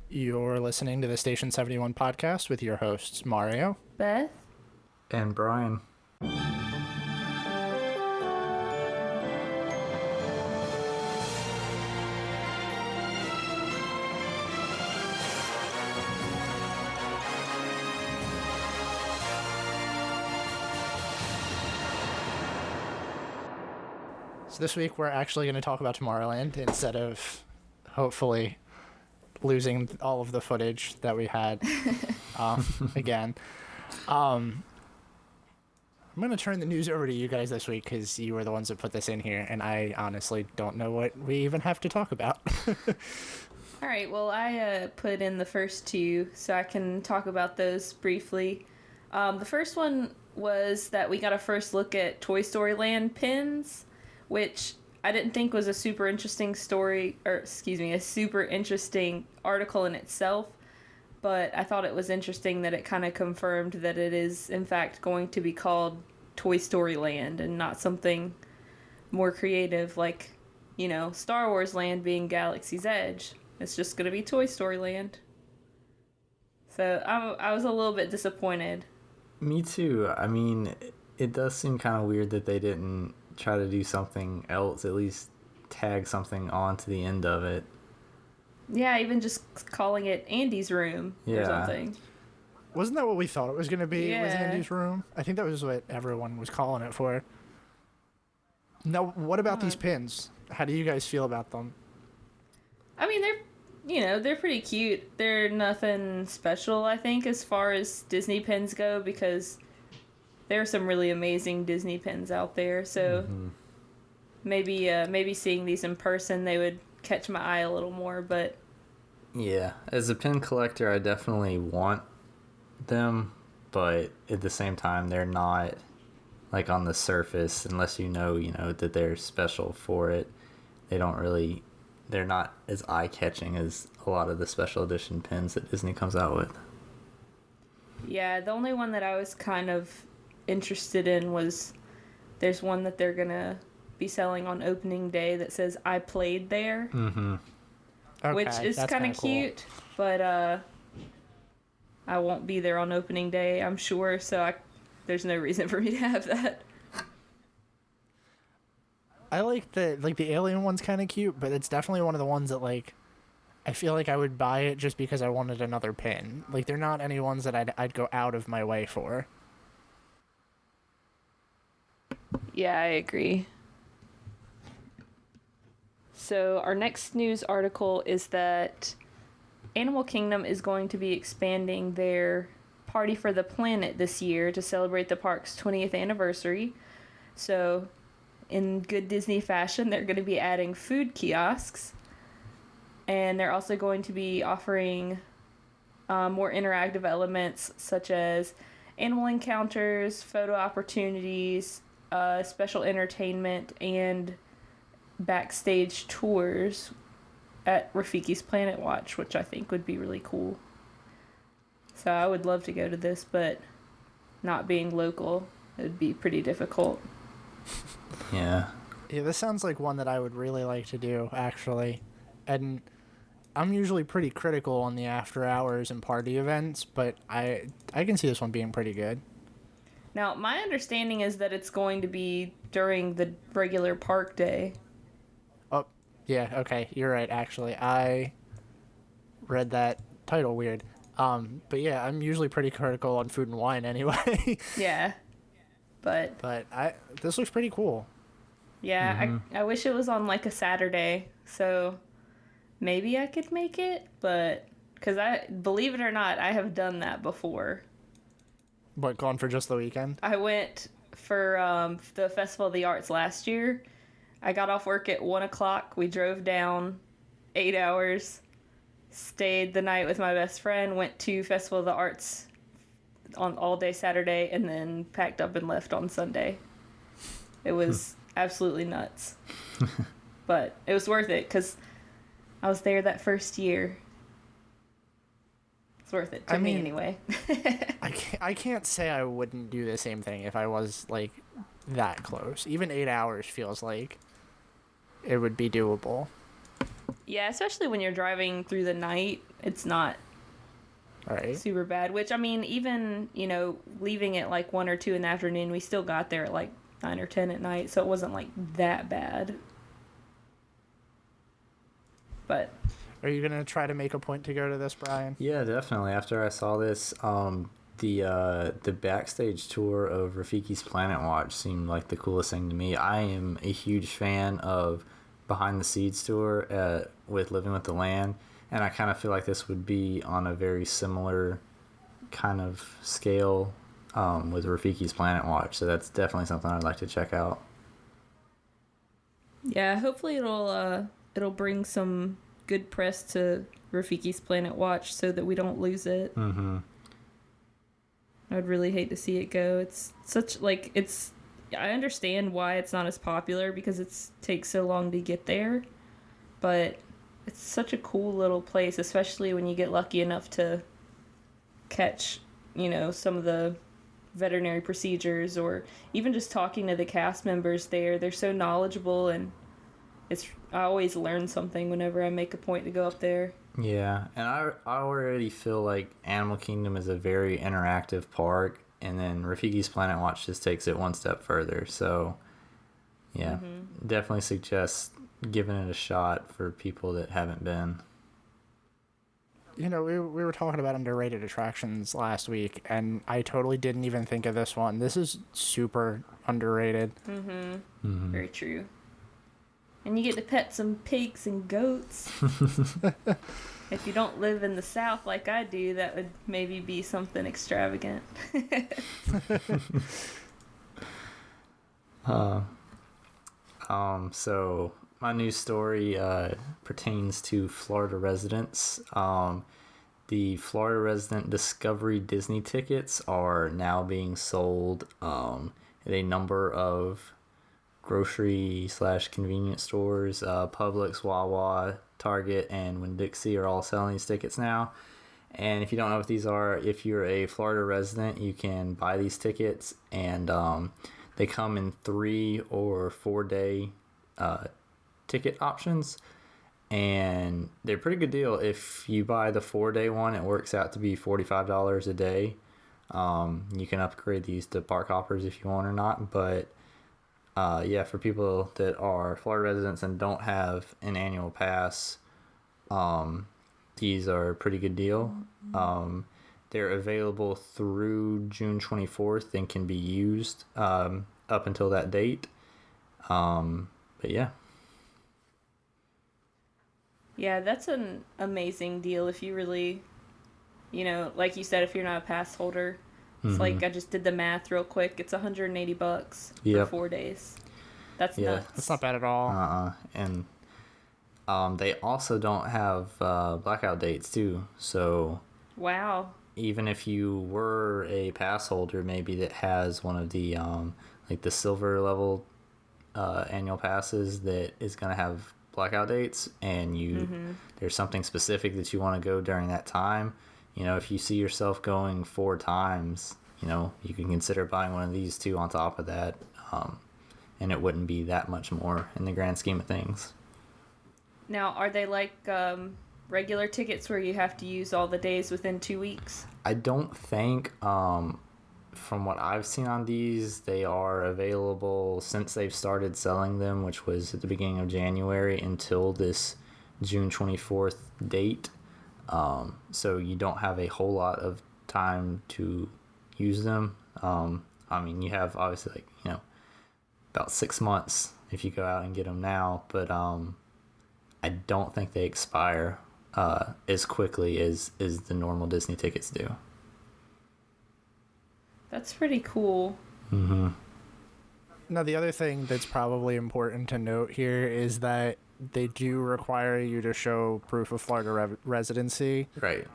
You're listening to the Station 71 podcast with your hosts, Mario, Beth, and Brian. So this week we're actually going to talk about Tomorrowland instead of, hopefully, losing all of the footage that we had again. I'm going to turn the news over to you guys this week because you were the ones that put this in here, and I honestly don't know what we even have to talk about. All right, well, I put in the first two, so I can talk about those briefly. The first one was that we got a first look at Toy Story Land pins, which I didn't think was a super interesting a super interesting article in itself, but I thought it was interesting that it kind of confirmed that it is, in fact, going to be called Toy Story Land and not something more creative like, Star Wars Land being Galaxy's Edge. It's just going to be Toy Story Land. So I was a little bit disappointed. Me too. I mean, it does seem kind of weird that they didn't try to do something else, at least tag something on to the end of it. Yeah, even just calling it Andy's Room or something. Wasn't that what we thought it was going to be? Yeah. Was Andy's Room? I think that was what everyone was calling it for. Now, what about these pins? How do you guys feel about them? I mean, they're pretty cute. They're nothing special, I think, as far as Disney pins go, because there are some really amazing Disney pins out there. So maybe seeing these in person, they would catch my eye a little more. But yeah, as a pin collector, I definitely want them, but at the same time, they're not like on the surface unless you know that they're special for it. They're not as eye-catching as a lot of the special edition pins that Disney comes out with. Yeah, the only one that I was kind of interested in was there's one that they're gonna be selling on opening day that says "I played there," which is kind of cute, but I won't be there on opening day, I'm sure. So there's no reason for me to have that. I like the alien one's kind of cute, but it's definitely one of the ones that I feel like I would buy it just because I wanted another pin. Like, they're not any ones that I'd go out of my way for. Yeah, I agree. So our next news article is that Animal Kingdom is going to be expanding their Party for the Planet this year to celebrate the park's 20th anniversary. So in good Disney fashion, they're going to be adding food kiosks. And they're also going to be offering more interactive elements such as animal encounters, photo opportunities, special entertainment, and backstage tours at Rafiki's Planet Watch, which I think would be really cool. So I would love to go to this, but not being local, it would be pretty difficult. Yeah, this sounds like one that I would really like to do, actually. And I'm usually pretty critical on the after hours and party events, but I can see this one being pretty good. Now, my understanding is that it's going to be during the regular park day. Oh, yeah, okay, you're right, actually. I read that title weird. But yeah, I'm usually pretty critical on food and wine anyway. Yeah. But this looks pretty cool. Yeah, I wish it was on like a Saturday, so maybe I could make it, but because believe it or not, I have done that before. What, gone for just the weekend? I went for the Festival of the Arts last year. I got off work at 1 o'clock. We drove down 8 hours, stayed the night with my best friend, went to Festival of the Arts on all day Saturday, and then packed up and left on Sunday. It was absolutely nuts. But it was worth it because I was there that first year. It's worth it to me anyway. I can't say I wouldn't do the same thing if I was like that close. Even 8 hours feels like it would be doable. Yeah, especially when you're driving through the night, it's not Right. super bad. Which, I mean, even, leaving at like 1 or 2 in the afternoon, we still got there at like 9 or 10 at night, so it wasn't like that bad. But Are you gonna try to make a point to go to this, Brian? Yeah, definitely. After I saw this, the backstage tour of Rafiki's Planet Watch seemed like the coolest thing to me. I am a huge fan of Behind the Seeds tour with Living with the Land, and I kind of feel like this would be on a very similar kind of scale with Rafiki's Planet Watch. So that's definitely something I'd like to check out. yeah, hopefully it'll bring some good press to Rafiki's Planet Watch so that we don't lose it. Mm-hmm. I'd really hate to see it go. It's such I understand why it's not as popular because it takes so long to get there, but it's such a cool little place, especially when you get lucky enough to catch, some of the veterinary procedures, or even just talking to the cast members there. They're so knowledgeable, and I always learn something whenever I make a point to go up there. Yeah, and I already feel like Animal Kingdom is a very interactive park, and then Rafiki's Planet Watch just takes it one step further. So, yeah, definitely suggest giving it a shot for people that haven't been. We were talking about underrated attractions last week, and I totally didn't even think of this one. This is super underrated. Very true. And you get to pet some pigs and goats. If you don't live in the South like I do, that would maybe be something extravagant. So my news story pertains to Florida residents. The Florida resident Discovery Disney tickets are now being sold at a number of grocery/convenience stores. Publix, Wawa, Target, and Winn-Dixie are all selling these tickets now. And if you don't know what these are, if you're a Florida resident, you can buy these tickets, and they come in 3 or 4 day ticket options, and they're a pretty good deal. If you buy the 4-day one, it works out to be $45 a day. You can upgrade these to park hoppers if you want or not, but yeah, for people that are Florida residents and don't have an annual pass, these are a pretty good deal. They're available through June 24th and can be used up until that date. But yeah. Yeah, that's an amazing deal if you really, like you said, if you're not a pass holder. It's like I just did the math real quick. It's $180 for 4 days. That's nuts. That's not bad at all. And they also don't have blackout dates too. So wow. Even if you were a pass holder, maybe that has one of the like the silver level annual passes that is going to have blackout dates, and there's something specific that you want to go during that time. If you see yourself going 4 times, you can consider buying one of these too on top of that. And it wouldn't be that much more in the grand scheme of things. Now, are they like regular tickets where you have to use all the days within 2 weeks? I don't think, from what I've seen on these, they are available since they've started selling them, which was at the beginning of January, until this June 24th date. So you don't have a whole lot of time to use them. You have obviously about 6 months if you go out and get them now, but I don't think they expire as quickly as the normal Disney tickets do. That's pretty cool. Now, the other thing that's probably important to note here is that they do require you to show proof of Florida residency. Right.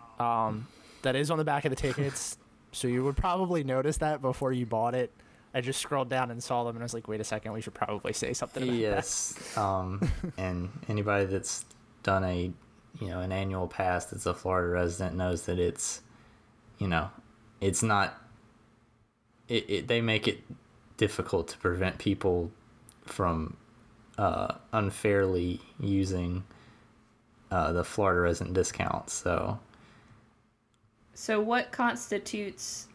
That is on the back of the tickets, so you would probably notice that before you bought it. I just scrolled down and saw them, and I was like, wait a second, we should probably say something about that. Yes. And anybody that's done an annual pass that's a Florida resident knows that it's not, they make it difficult to prevent people from unfairly using the Florida resident discounts. So what constitutes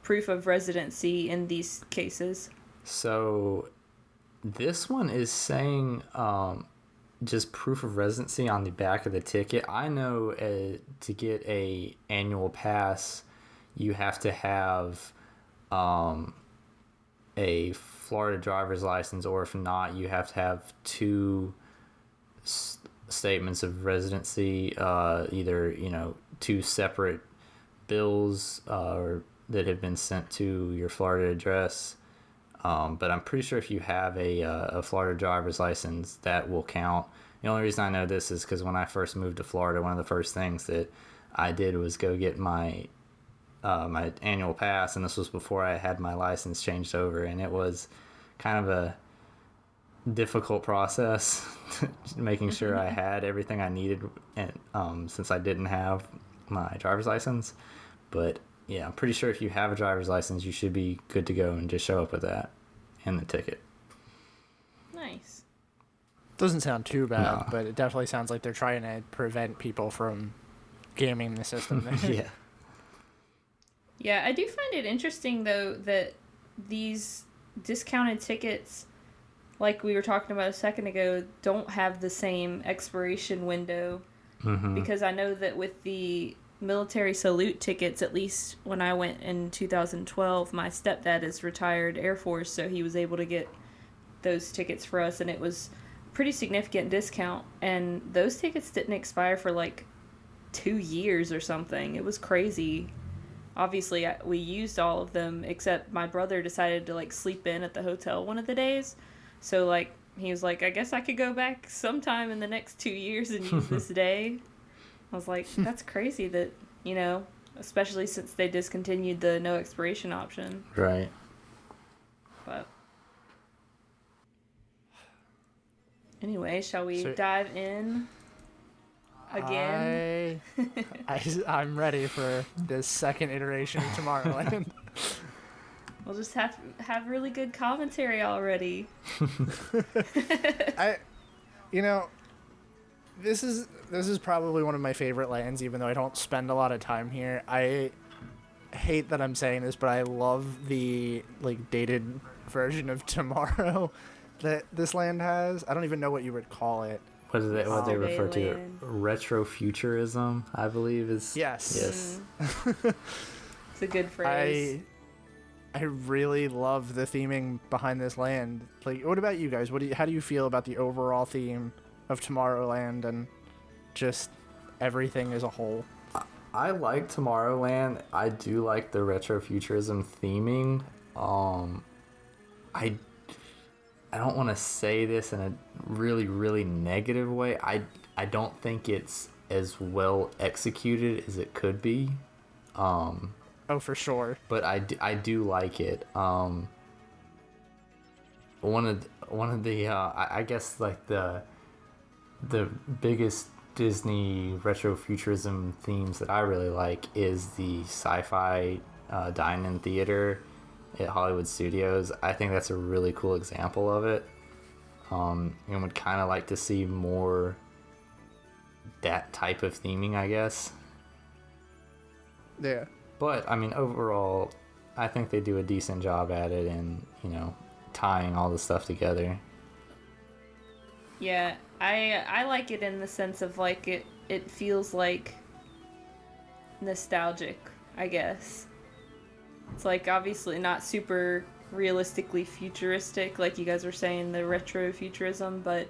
proof of residency in these cases? So this one is saying just proof of residency on the back of the ticket. I know to get a annual pass, you have to have a Florida driver's license, or if not, you have to have two statements of residency, either two separate bills that have been sent to your Florida address. But I'm pretty sure if you have a Florida driver's license, that will count. The only reason I know this is because when I first moved to Florida, one of the first things that I did was go get my annual pass, and this was before I had my license changed over, and it was kind of a difficult process making sure I had everything I needed, and since I didn't have my driver's license. But yeah, I'm pretty sure if you have a driver's license, you should be good to go and just show up with that and the ticket. Nice. Doesn't sound too bad, No. but it definitely sounds like they're trying to prevent people from gaming the system. Yeah. Yeah, I do find it interesting, though, that these discounted tickets, like we were talking about a second ago, don't have the same expiration window. Mm-hmm. Because I know that with the military salute tickets, at least when I went in 2012, my stepdad is retired Air Force, so he was able to get those tickets for us, and it was a pretty significant discount. And those tickets didn't expire for like 2 years or something. It was crazy. Obviously, we used all of them, except my brother decided to, like, sleep in at the hotel one of the days. So, like, he was like, I guess I could go back sometime in the next 2 years and use this day. I was like, that's crazy that, especially since they discontinued the no expiration option. Right. But anyway, shall we dive in again? I'm ready for this second iteration of Tomorrowland. We'll just have really good commentary already. This is probably one of my favorite lands, even though I don't spend a lot of time here. I hate that I'm saying this, but I love the dated version of Tomorrow that this land has. I don't even know what you would call it. What they refer to? Land. Retro-futurism, I believe is. Yes. It's a good phrase. I really love the theming behind this land. What about you guys? How do you feel about the overall theme of Tomorrowland and just everything as a whole? I like Tomorrowland. I do like the retrofuturism theming. I don't want to say this in a really, really negative way. I don't think it's as well executed as it could be. Oh, for sure. But I do like it. One of the I guess the biggest Disney retrofuturism themes that I really like is the sci-fi dine-in theater at Hollywood Studios. I think that's a really cool example of it. And would kind of like to see more that type of theming, I guess. Yeah. But I mean, overall, I think they do a decent job at it, and tying all the stuff together. Yeah, I like it in the sense of it feels like nostalgic, I guess. It's obviously not super realistically futuristic, like you guys were saying, the retro-futurism, but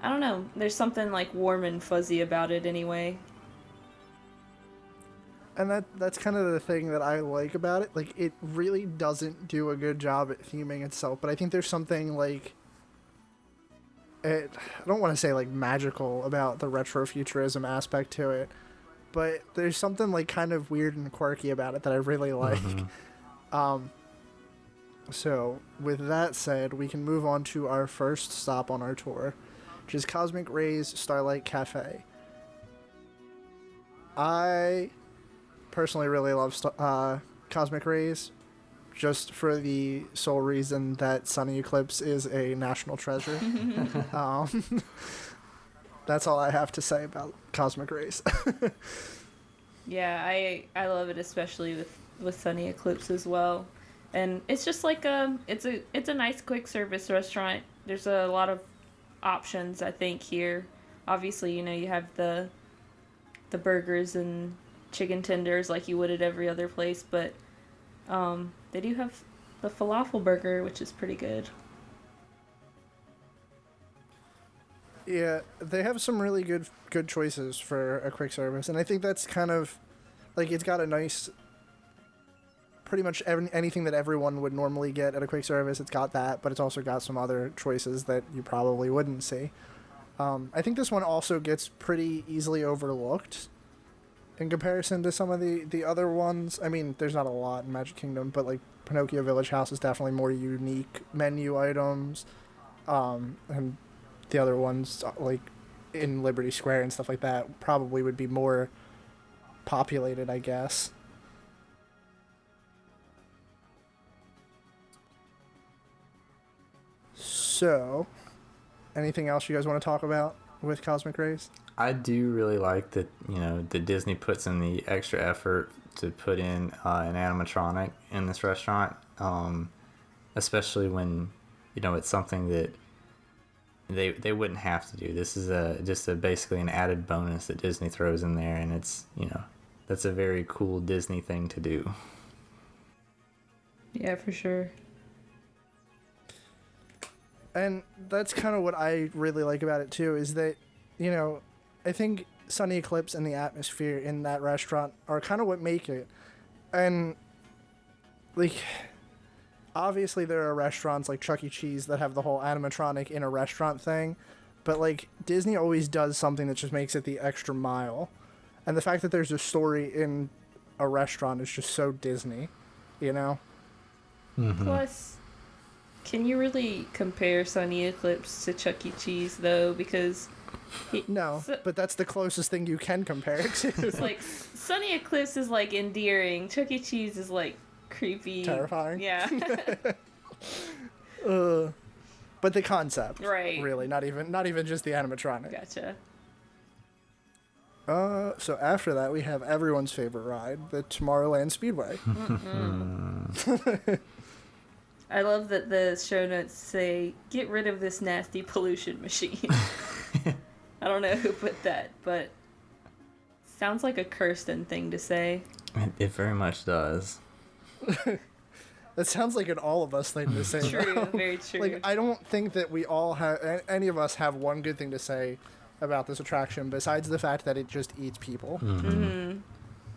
I don't know, there's something warm and fuzzy about it anyway. And that's kind of the thing that I like about it. It really doesn't do a good job at theming itself, but I think there's something I don't want to say magical about the retrofuturism aspect to it, but there's something kind of weird and quirky about it that I really like. Mm-hmm. So with that said, we can move on to our first stop on our tour, which is Cosmic Rays Starlight Cafe. I personally really love Cosmic Rays, just for the sole reason that Sunny Eclipse is a national treasure. That's all I have to say about Cosmic Rays. Yeah, I love it, especially with Sunny Eclipse as well. And it's just like it's a nice quick service restaurant. There's a lot of options, I think, here. Obviously, you have the burgers and chicken tenders like you would at every other place, but they do have the falafel burger, which is pretty good. Yeah, they have some really good choices for a quick service, and I think that's kind of like it's got a nice, pretty much anything that everyone would normally get at a quick service. It's got that, but it's also got some other choices that you probably wouldn't see. I think this one also gets pretty easily overlooked in comparison to some of the other ones. I mean, there's not a lot in Magic Kingdom, but like Pinocchio Village House is definitely more unique menu items, and the other ones, like in Liberty Square and stuff like that, probably would be more populated, I guess. So, anything else you guys want to talk about with Cosmic Rays? I do really like that, that Disney puts in the extra effort to put in an animatronic in this restaurant, especially when, it's something that they wouldn't have to do. This is just basically an added bonus that Disney throws in there, and it's, that's a very cool Disney thing to do. Yeah, for sure. And that's kind of what I really like about it too, is that, I think Sunny Eclipse and the atmosphere in that restaurant are kind of what make it. And, like, obviously there are restaurants like Chuck E. Cheese that have the whole animatronic in a restaurant thing, but, like, Disney always does something that just makes it the extra mile. And the fact that there's a story in a restaurant is just so Disney, Mm-hmm. Plus, can you really compare Sunny Eclipse to Chuck E. Cheese, though? Because... No, but that's the closest thing you can compare it to. It's like, Sunny Eclipse is, like, endearing. Chuck E. Cheese is, like, creepy. Terrifying. Yeah. But the concept. Right. Really, not even just the animatronic. Gotcha. So after that, we have everyone's favorite ride, the Tomorrowland Speedway. I love that the show notes say, "Get rid of this nasty pollution machine." I don't know who put that, but sounds like a Kirsten thing to say. It very much does. That sounds like an all of us thing to say. True, very true. Like, I don't think that we all have, any of us have one good thing to say about this attraction besides the fact that it just eats people. Mm-hmm.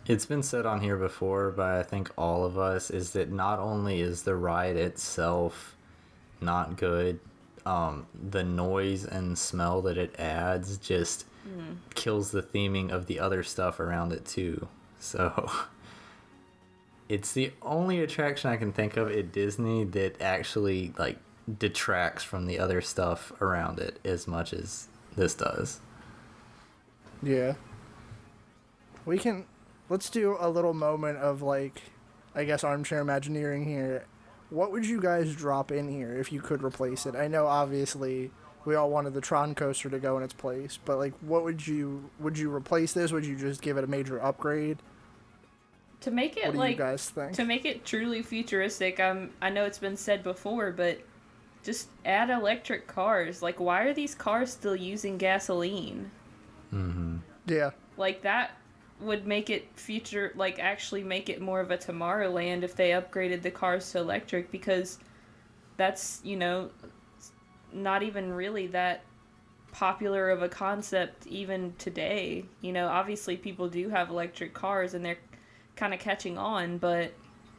It's been said on here before, but I think all of us, is that not only is the ride itself not good, the noise and smell that it adds just kills the theming of the other stuff around it too. So it's the only attraction I can think of at Disney that actually like detracts from the other stuff around it as much as this does. Yeah. Let's do a little moment of, like, I guess armchair Imagineering here. What would you guys drop in here if you could replace it? I know, obviously, we all wanted the Tron coaster to go in its place, but, like, would you replace this? Would you just give it a major upgrade? To make it, what do like, you guys think? to make it truly futuristic, I know it's been said before, but just add electric cars. Like, why are these cars still using gasoline? Mm-hmm. Yeah. Like, that would make it actually make it more of a Tomorrowland if they upgraded the cars to electric, because that's, not even really that popular of a concept even today. Obviously people do have electric cars and they're kind of catching on, but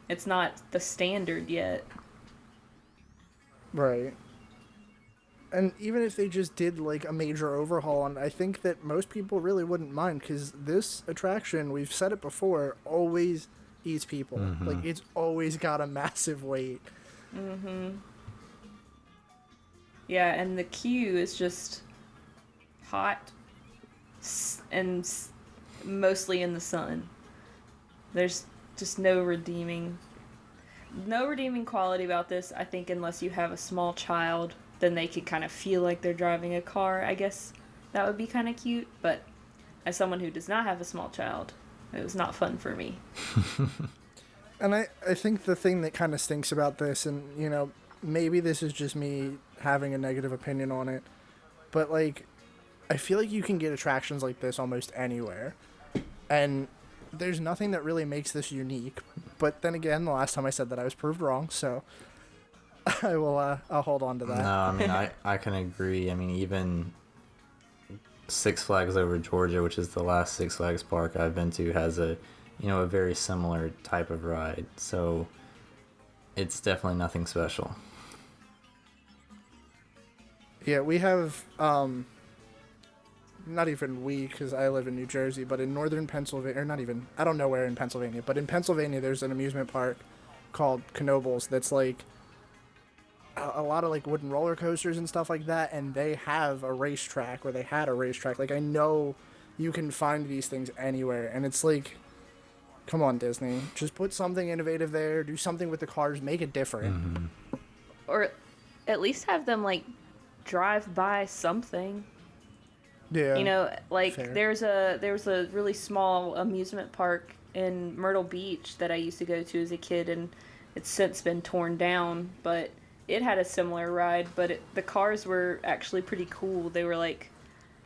it's not the standard yet. Right. And even if they just did, like, a major overhaul, and I think that most people really wouldn't mind, because this attraction, we've said it before, always eats people. Mm-hmm. Like, it's always got a massive wait. Mm-hmm. Yeah, and the queue is just hot and mostly in the sun. There's just no redeeming quality about this, I think, unless you have a small child. Then they could kind of feel like they're driving a car. I guess that would be kind of cute, but as someone who does not have a small child, it was not fun for me. And I think the thing that kind of stinks about this, and, you know, maybe this is just me having a negative opinion on it, but, like, I feel like you can get attractions like this almost anywhere. And there's nothing that really makes this unique. But then again, the last time I said that, I was proved wrong, so I'll hold on to that. No, I mean, I can agree. I mean, even Six Flags Over Georgia, which is the last Six Flags park I've been to, has a very similar type of ride. So it's definitely nothing special. Yeah, we have, not even we, because I live in New Jersey, but in northern Pennsylvania, or not even, I don't know where in Pennsylvania, but in Pennsylvania there's an amusement park called Knoebels that's like a lot of like wooden roller coasters and stuff like that, and they have a racetrack, or they had a racetrack. Like, I know you can find these things anywhere, and it's like, come on, Disney, just put something innovative there, do something with the cars, make it different. Mm-hmm. Or at least have them, like, drive by something. Yeah. You know, like, fair. there was a really small amusement park in Myrtle Beach that I used to go to as a kid, and it's since been torn down, but it had a similar ride, but the cars were actually pretty cool. They were, like,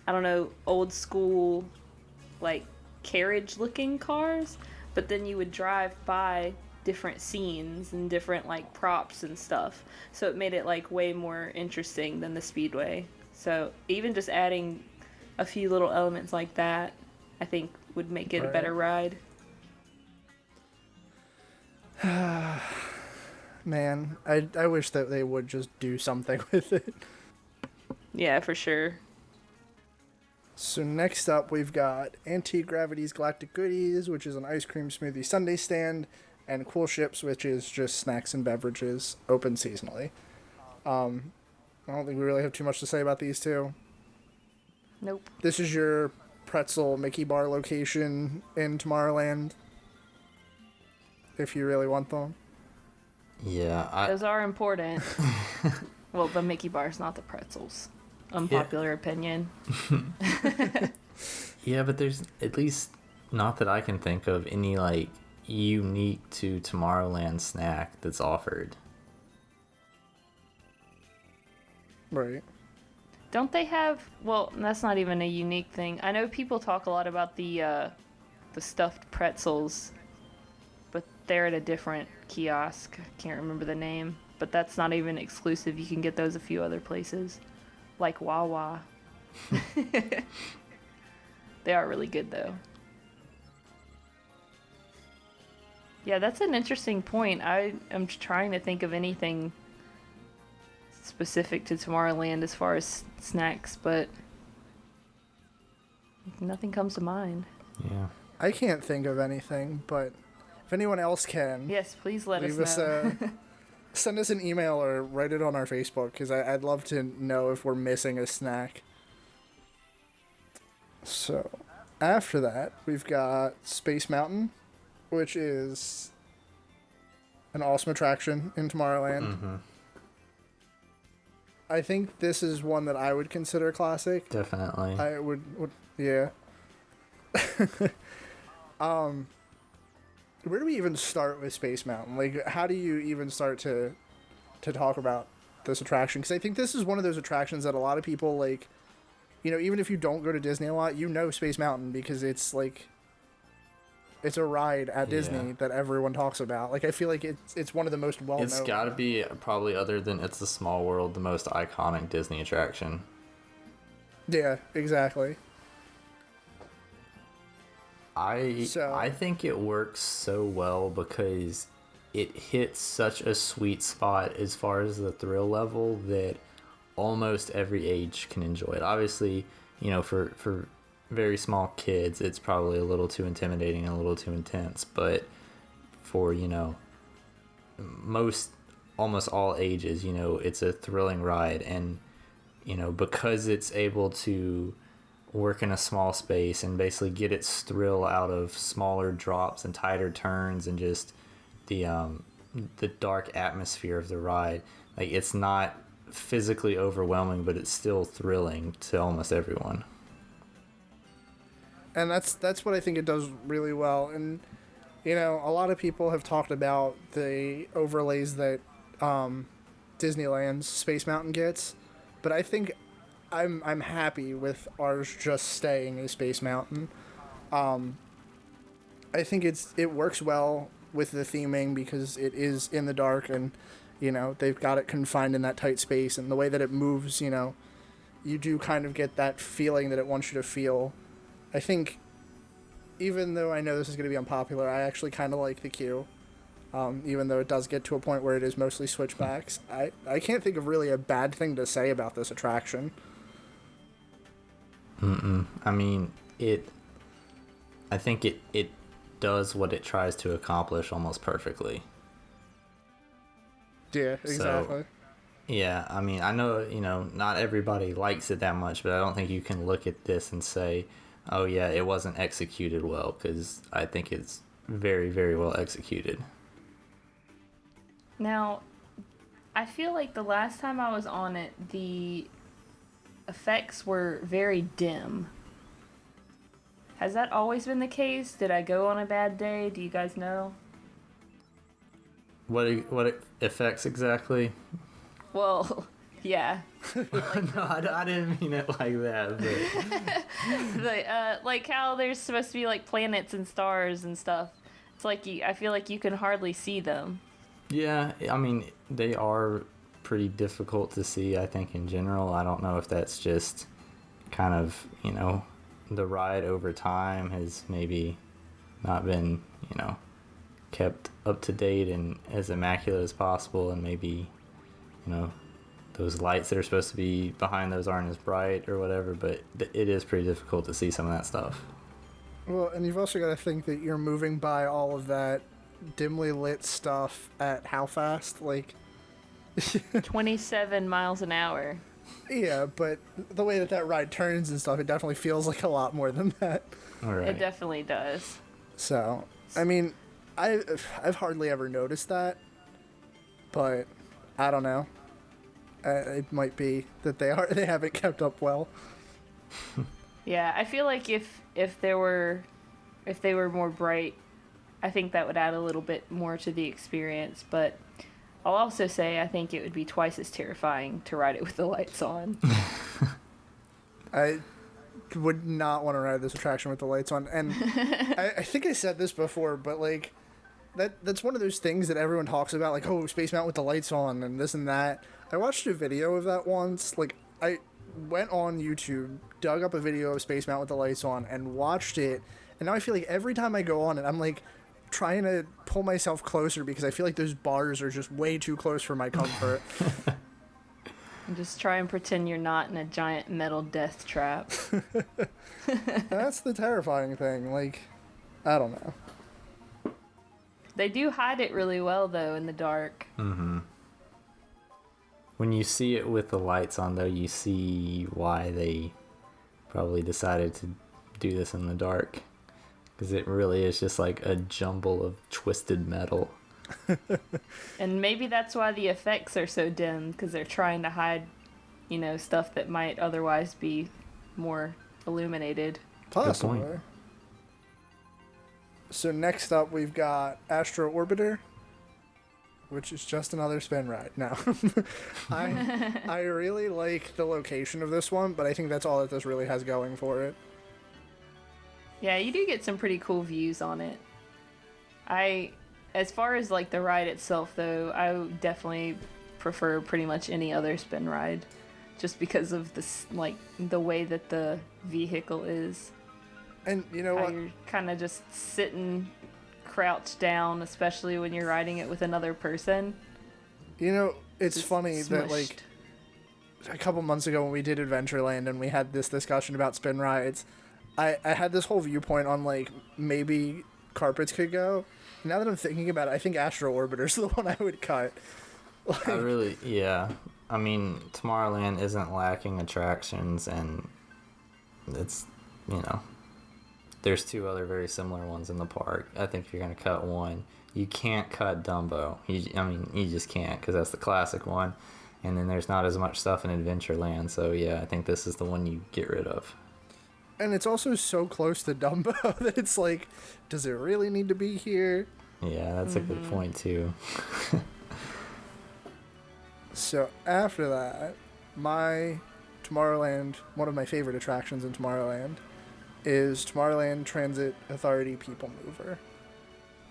I don't know, old school, like, carriage-looking cars, but then you would drive by different scenes and different, like, props and stuff, so it made it, like, way more interesting than the Speedway. So even just adding a few little elements like that, I think, would make it a better ride. Man, I wish that they would just do something with it. Yeah, for sure. So next up, we've got Anti-Gravity's Galactic Goodies, which is an ice cream smoothie sundae stand, and Cool Ships, which is just snacks and beverages, open seasonally. I don't think we really have too much to say about these two. Nope. This is your pretzel Mickey bar location in Tomorrowland, if you really want them. Yeah, Those are important. Well, the Mickey bars, not the pretzels. Unpopular opinion. Yeah, but there's at least, not that I can think of, any, like, unique to Tomorrowland snack that's offered. Right. Don't they have? Well, that's not even a unique thing. I know people talk a lot about the stuffed pretzels, but they're at a different kiosk. I can't remember the name, but that's not even exclusive. You can get those a few other places, like Wawa. They are really good, though. Yeah, that's an interesting point. I am trying to think of anything specific to Tomorrowland as far as snacks, but nothing comes to mind. Yeah. I can't think of anything, but if anyone else can, Yes, please let leave us know. Send us an email or write it on our Facebook, because I'd love to know if we're missing a snack. So, after that, we've got Space Mountain, which is an awesome attraction in Tomorrowland. Mm-hmm. I think this is one that I would consider classic. Definitely. I would yeah. Where do we even start with Space Mountain? Like, how do you even start to talk about this attraction? Because I think this is one of those attractions that a lot of people, like, you know, even if you don't go to Disney a lot, you know Space Mountain because it's like, it's a ride at Disney that everyone talks about. Like, I feel like it's one of the most well-known. It's got to be, probably other than It's a Small World, the most iconic Disney attraction. Yeah, exactly. I think it works so well because it hits such a sweet spot as far as the thrill level that almost every age can enjoy it. Obviously, you know, for very small kids, it's probably a little too intimidating and a little too intense, but for, you know, almost all ages, you know, it's a thrilling ride. And, you know, because it's able to work in a small space and basically get its thrill out of smaller drops and tighter turns and just the dark atmosphere of the ride, like, it's not physically overwhelming, but it's still thrilling to almost everyone. And that's what I think it does really well. And you know, a lot of people have talked about the overlays that Disneyland's Space Mountain gets, but I think I'm happy with ours just staying a Space Mountain. I think it works well with the theming because it is in the dark and, you know, they've got it confined in that tight space, and the way that it moves, you know, you do kind of get that feeling that it wants you to feel. I think, even though I know this is going to be unpopular, I actually kind of like the queue. Even though it does get to a point where it is mostly switchbacks. I can't think of really a bad thing to say about this attraction. I mean, I think it does what it tries to accomplish almost perfectly. Yeah, exactly. So, yeah, I mean, I know, you know, not everybody likes it that much, but I don't think you can look at this and say, oh yeah, it wasn't executed well, because I think it's very, very well executed. Now, I feel like the last time I was on it, the effects were very dim. Has that always been the case? Did I go on a bad day? Do you guys know? What effects exactly? Well, yeah. No, I didn't mean it like that. But... like how there's supposed to be like planets and stars and stuff. It's like I feel like you can hardly see them. Yeah, I mean, they are pretty difficult to see, I think, in general. I don't know if that's just kind of, you know, the ride over time has maybe not been, you know, kept up to date and as immaculate as possible, and maybe, you know, those lights that are supposed to be behind those aren't as bright or whatever, but it is pretty difficult to see some of that stuff. Well, and you've also got to think that you're moving by all of that dimly lit stuff at how fast? Like 27 miles an hour. Yeah, but the way that ride turns and stuff, it definitely feels like a lot more than that. All right. It definitely does. So, I mean, I've hardly ever noticed that, but I don't know. It might be that they haven't kept up well. Yeah, I feel like if they were more bright, I think that would add a little bit more to the experience, but I'll also say I think it would be twice as terrifying to ride it with the lights on. I would not want to ride this attraction with the lights on, and I think I said this before, but like that's one of those things that everyone talks about, like, oh, Space Mountain with the lights on and this and that. I watched a video of that once. Like, I went on YouTube, dug up a video of Space Mountain with the lights on, and watched it, and now I feel like every time I go on it, I'm like trying to pull myself closer because I feel like those bars are just way too close for my comfort. And just try and pretend you're not in a giant metal death trap. That's the terrifying thing. Like, I don't know. They do hide it really well, though, in the dark. Mm-hmm. When you see it with the lights on, though, you see why they probably decided to do this in the dark. Because it really is just like a jumble of twisted metal. And maybe that's why the effects are so dim, because they're trying to hide, you know, stuff that might otherwise be more illuminated. Possibly. So next up, we've got Astro Orbiter, which is just another spin ride. Now, I really like the location of this one, but I think that's all that this really has going for it. Yeah, you do get some pretty cool views on it. As far as like the ride itself, though, I would definitely prefer pretty much any other spin ride, just because of this, like, the way that the vehicle is. And you know how what? You're kind of just sitting crouched down, especially when you're riding it with another person. You know, it's Just funny that, smushed. like, a couple months ago when we did Adventureland and we had this discussion about spin rides, I had this whole viewpoint on, like, maybe carpets could go. Now that I'm thinking about it, I think Astro Orbiter's the one I would cut. Like, Yeah. I mean, Tomorrowland isn't lacking attractions, and it's, you know, there's two other very similar ones in the park. I think if you're going to cut one, you can't cut Dumbo. You just can't, because that's the classic one. And then there's not as much stuff in Adventureland, so yeah, I think this is the one you get rid of. And it's also so close to Dumbo that it's like, does it really need to be here? Yeah, that's a good point too. So after that, my Tomorrowland, one of my favorite attractions in Tomorrowland, is Tomorrowland Transit Authority People Mover.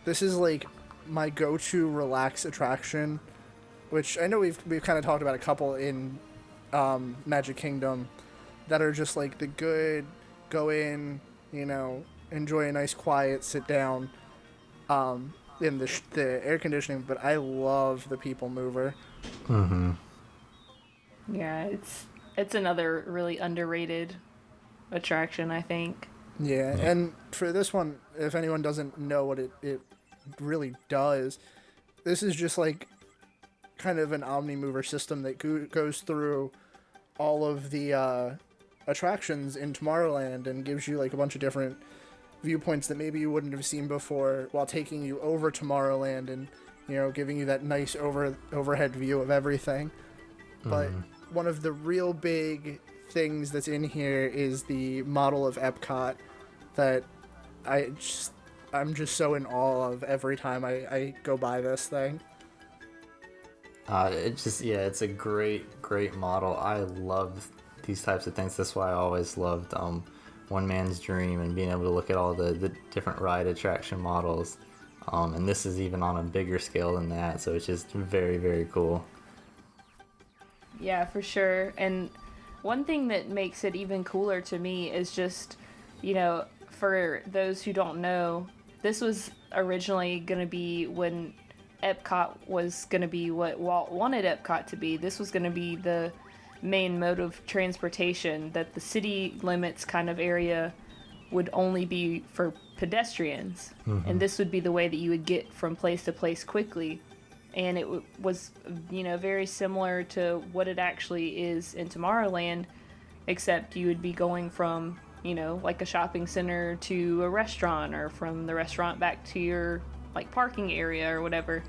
This is like my go-to relax attraction, which I know we've kind of talked about a couple in Magic Kingdom that are just like the good, go in, you know, enjoy a nice quiet sit down in the air conditioning, but I love the People Mover. Mm-hmm. Yeah, it's another really underrated attraction, I think. Yeah, and for this one, if anyone doesn't know what it really does, this is just like kind of an omni-mover system that goes through all of the attractions in Tomorrowland and gives you like a bunch of different viewpoints that maybe you wouldn't have seen before, while taking you over Tomorrowland and, you know, giving you that nice overhead view of everything. But one of the real big things that's in here is the model of Epcot that I'm just so in awe of every time I go by this thing. It's a great model. I love these types of things. That's why I always loved One Man's Dream and being able to look at all the different ride attraction models. And this is even on a bigger scale than that, so it's just very, very cool. Yeah, for sure. And one thing that makes it even cooler to me is just, you know, for those who don't know, this was originally going to be when Epcot was going to be what Walt wanted Epcot to be. This was going to be the main mode of transportation, that the city limits kind of area would only be for pedestrians. And this would be the way that you would get from place to place quickly. And it was, you know, very similar to what it actually is in Tomorrowland, except you would be going from, you know, like a shopping center to a restaurant, or from the restaurant back to your like parking area or whatever.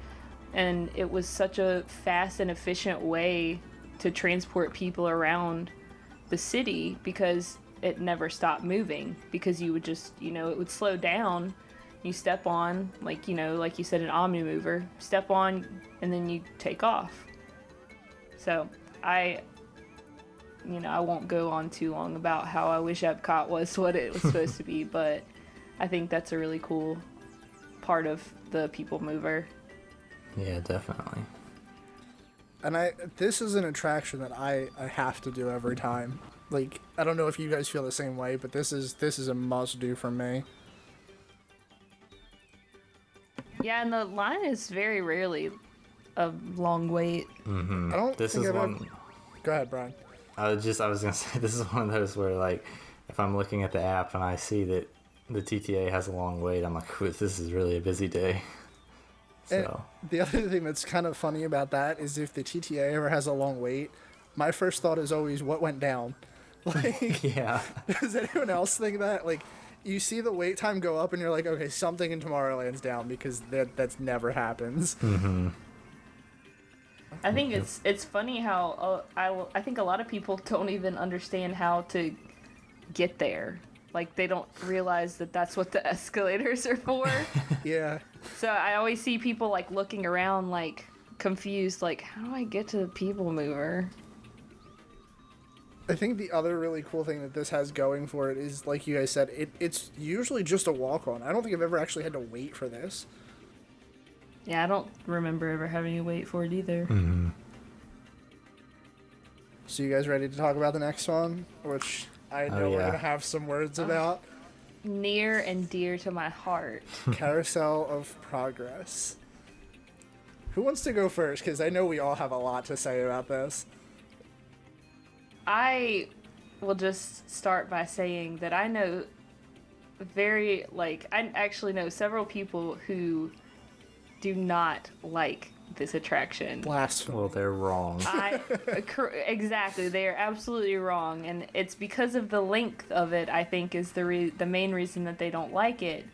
And it was such a fast and efficient way to transport people around the city, because it never stopped moving, because you would just, you know, it would slow down. You step on, like, you know, like you said, an omni-mover, step on, and then you take off. So I won't go on too long about how I wish Epcot was what it was supposed to be, but I think that's a really cool part of the People Mover. Yeah, definitely. And this is an attraction that I have to do every time. Like, I don't know if you guys feel the same way, but this is a must do for me. Yeah, and the line is very rarely a long wait. Mm-hmm. I don't This think is I've ever... one. Go ahead, Brian. I was gonna say, this is one of those where, like, if I'm looking at the app and I see that the TTA has a long wait, I'm like, this is really a busy day. So And the other thing that's kind of funny about that is, if the TTA ever has a long wait, my first thought is always, what went down? Like, yeah. does anyone else think that? Like, you see the wait time go up and you're like, okay, something in Tomorrowland's down, because that's never happens. Mm-hmm. I think it's funny how I think a lot of people don't even understand how to get there. Like, they don't realize that that's what the escalators are for. Yeah. So I always see people like looking around, like confused, like, how do I get to the People Mover? I think the other really cool thing that this has going for it is, like you guys said, it's usually just a walk-on. I don't think I've ever actually had to wait for this. Yeah, I don't remember ever having to wait for it either. Mm-hmm. So you guys ready to talk about the next one? Which I know we're yeah. going to have some words about. Near and dear to my heart. Carousel of Progress. Who wants to go first? Because I know we all have a lot to say about this. I will just start by saying that I know I actually know several people who do not like this attraction. Blasphemy. Well, they're wrong. Exactly, they are absolutely wrong, and it's because of the length of it, I think, is the main reason that they don't like it.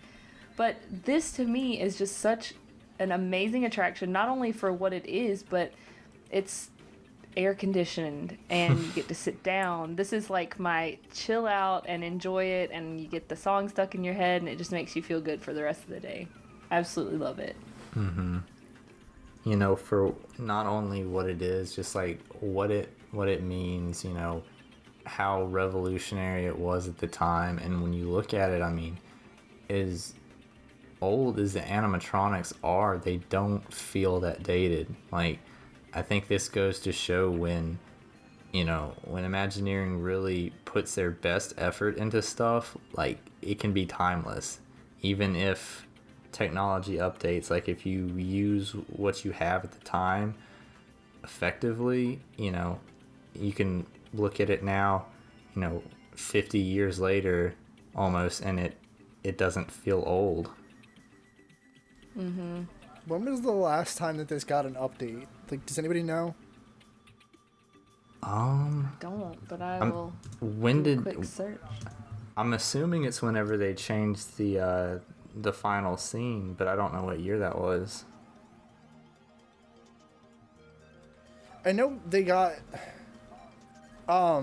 But this, to me, is just such an amazing attraction, not only for what it is, but it's air conditioned and you get to sit down. This is like my chill out and enjoy it, and you get the song stuck in your head and it just makes you feel good for the rest of the day. Absolutely love it. Mm-hmm. You know, for not only what it is, just like what it means, you know, how revolutionary it was at the time. And when you look at it, I mean, as old as the animatronics are, they don't feel that dated. Like, I think this goes to show when, you know, when Imagineering really puts their best effort into stuff, like, it can be timeless. Even if technology updates, like, if you use what you have at the time effectively, you know, you can look at it now, you know, 50 years later almost, and it doesn't feel old. Mm-hmm. When was the last time that this got an update? Like, does anybody know? Don't, but I will When do a did quick search. I'm assuming it's whenever they changed the final scene, but I don't know what year that was. I know they got. I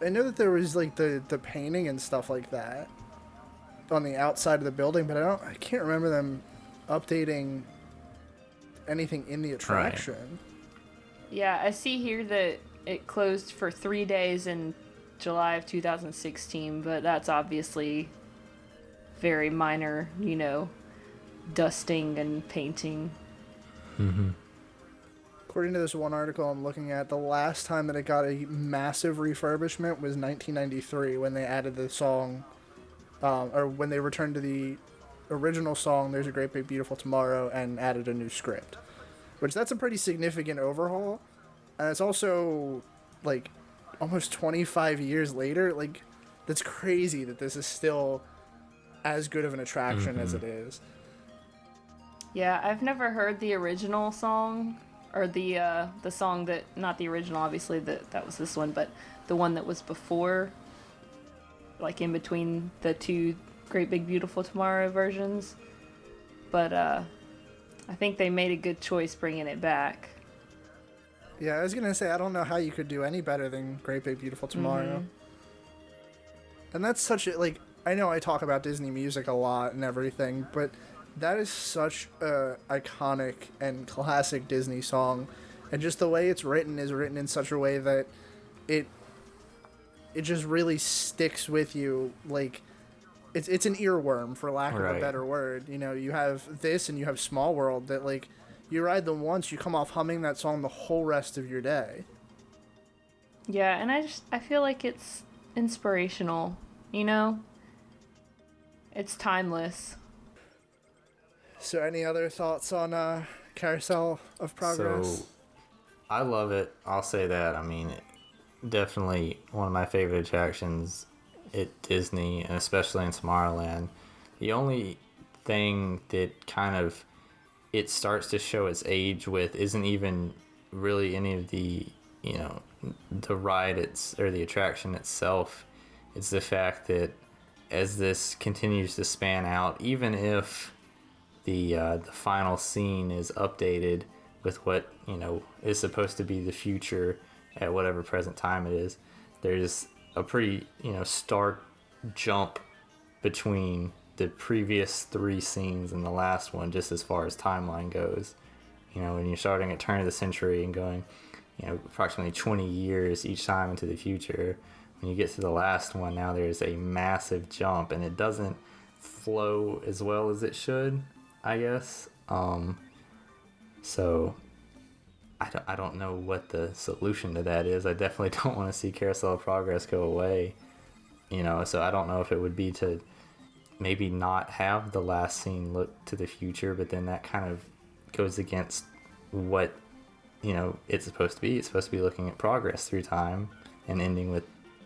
know that there was like the painting and stuff like that on the outside of the building, but I can't remember them updating anything in the attraction. Yeah, I see here that it closed for 3 days in July of 2016, but that's obviously very minor, you know, dusting and painting. Mm-hmm. According to this one article I'm looking at, the last time that it got a massive refurbishment was 1993 when they added the song, or when they returned to the original song, There's a Great Big Beautiful Tomorrow, and added a new script. Which, that's a pretty significant overhaul. And it's also, like, almost 25 years later. Like, that's crazy that this is still as good of an attraction as it is. Yeah, I've never heard the original song, or the song that, not the original, obviously, that was this one, but the one that was before, like in between the two Great Big Beautiful Tomorrow versions. But I think they made a good choice bringing it back. Yeah, I was going to say, I don't know how you could do any better than Great Big Beautiful Tomorrow. Mm-hmm. And that's such a, like, I know I talk about Disney music a lot and everything, but that is such a iconic and classic Disney song. And just the way it's written is written in such a way that it just really sticks with you. Like, it's an earworm, for lack of a better word. You know, you have this and you have Small World that, like, you ride them once, you come off humming that song the whole rest of your day. Yeah, and I feel like it's inspirational, you know? It's timeless. So any other thoughts on Carousel of Progress? So, I love it. I'll say that. I mean, definitely one of my favorite attractions at Disney, and especially in Tomorrowland. The only thing that kind of it starts to show its age with isn't even really any of the, you know, the ride or the attraction itself. It's the fact that as this continues to span out, even if the final scene is updated with what, you know, is supposed to be the future at whatever present time it is, there's a pretty, you know, stark jump between the previous 3 scenes and the last one, just as far as timeline goes. You know, when you're starting at turn of the century and going, you know, approximately 20 years each time into the future, when you get to the last one, now there's a massive jump, and it doesn't flow as well as it should, I guess. So I don't know what the solution to that is. I definitely don't want to see Carousel of Progress go away, you know, so I don't know if it would be to maybe not have the last scene look to the future, but then that kind of goes against what, you know, it's supposed to be. It's supposed to be looking at progress through time and ending with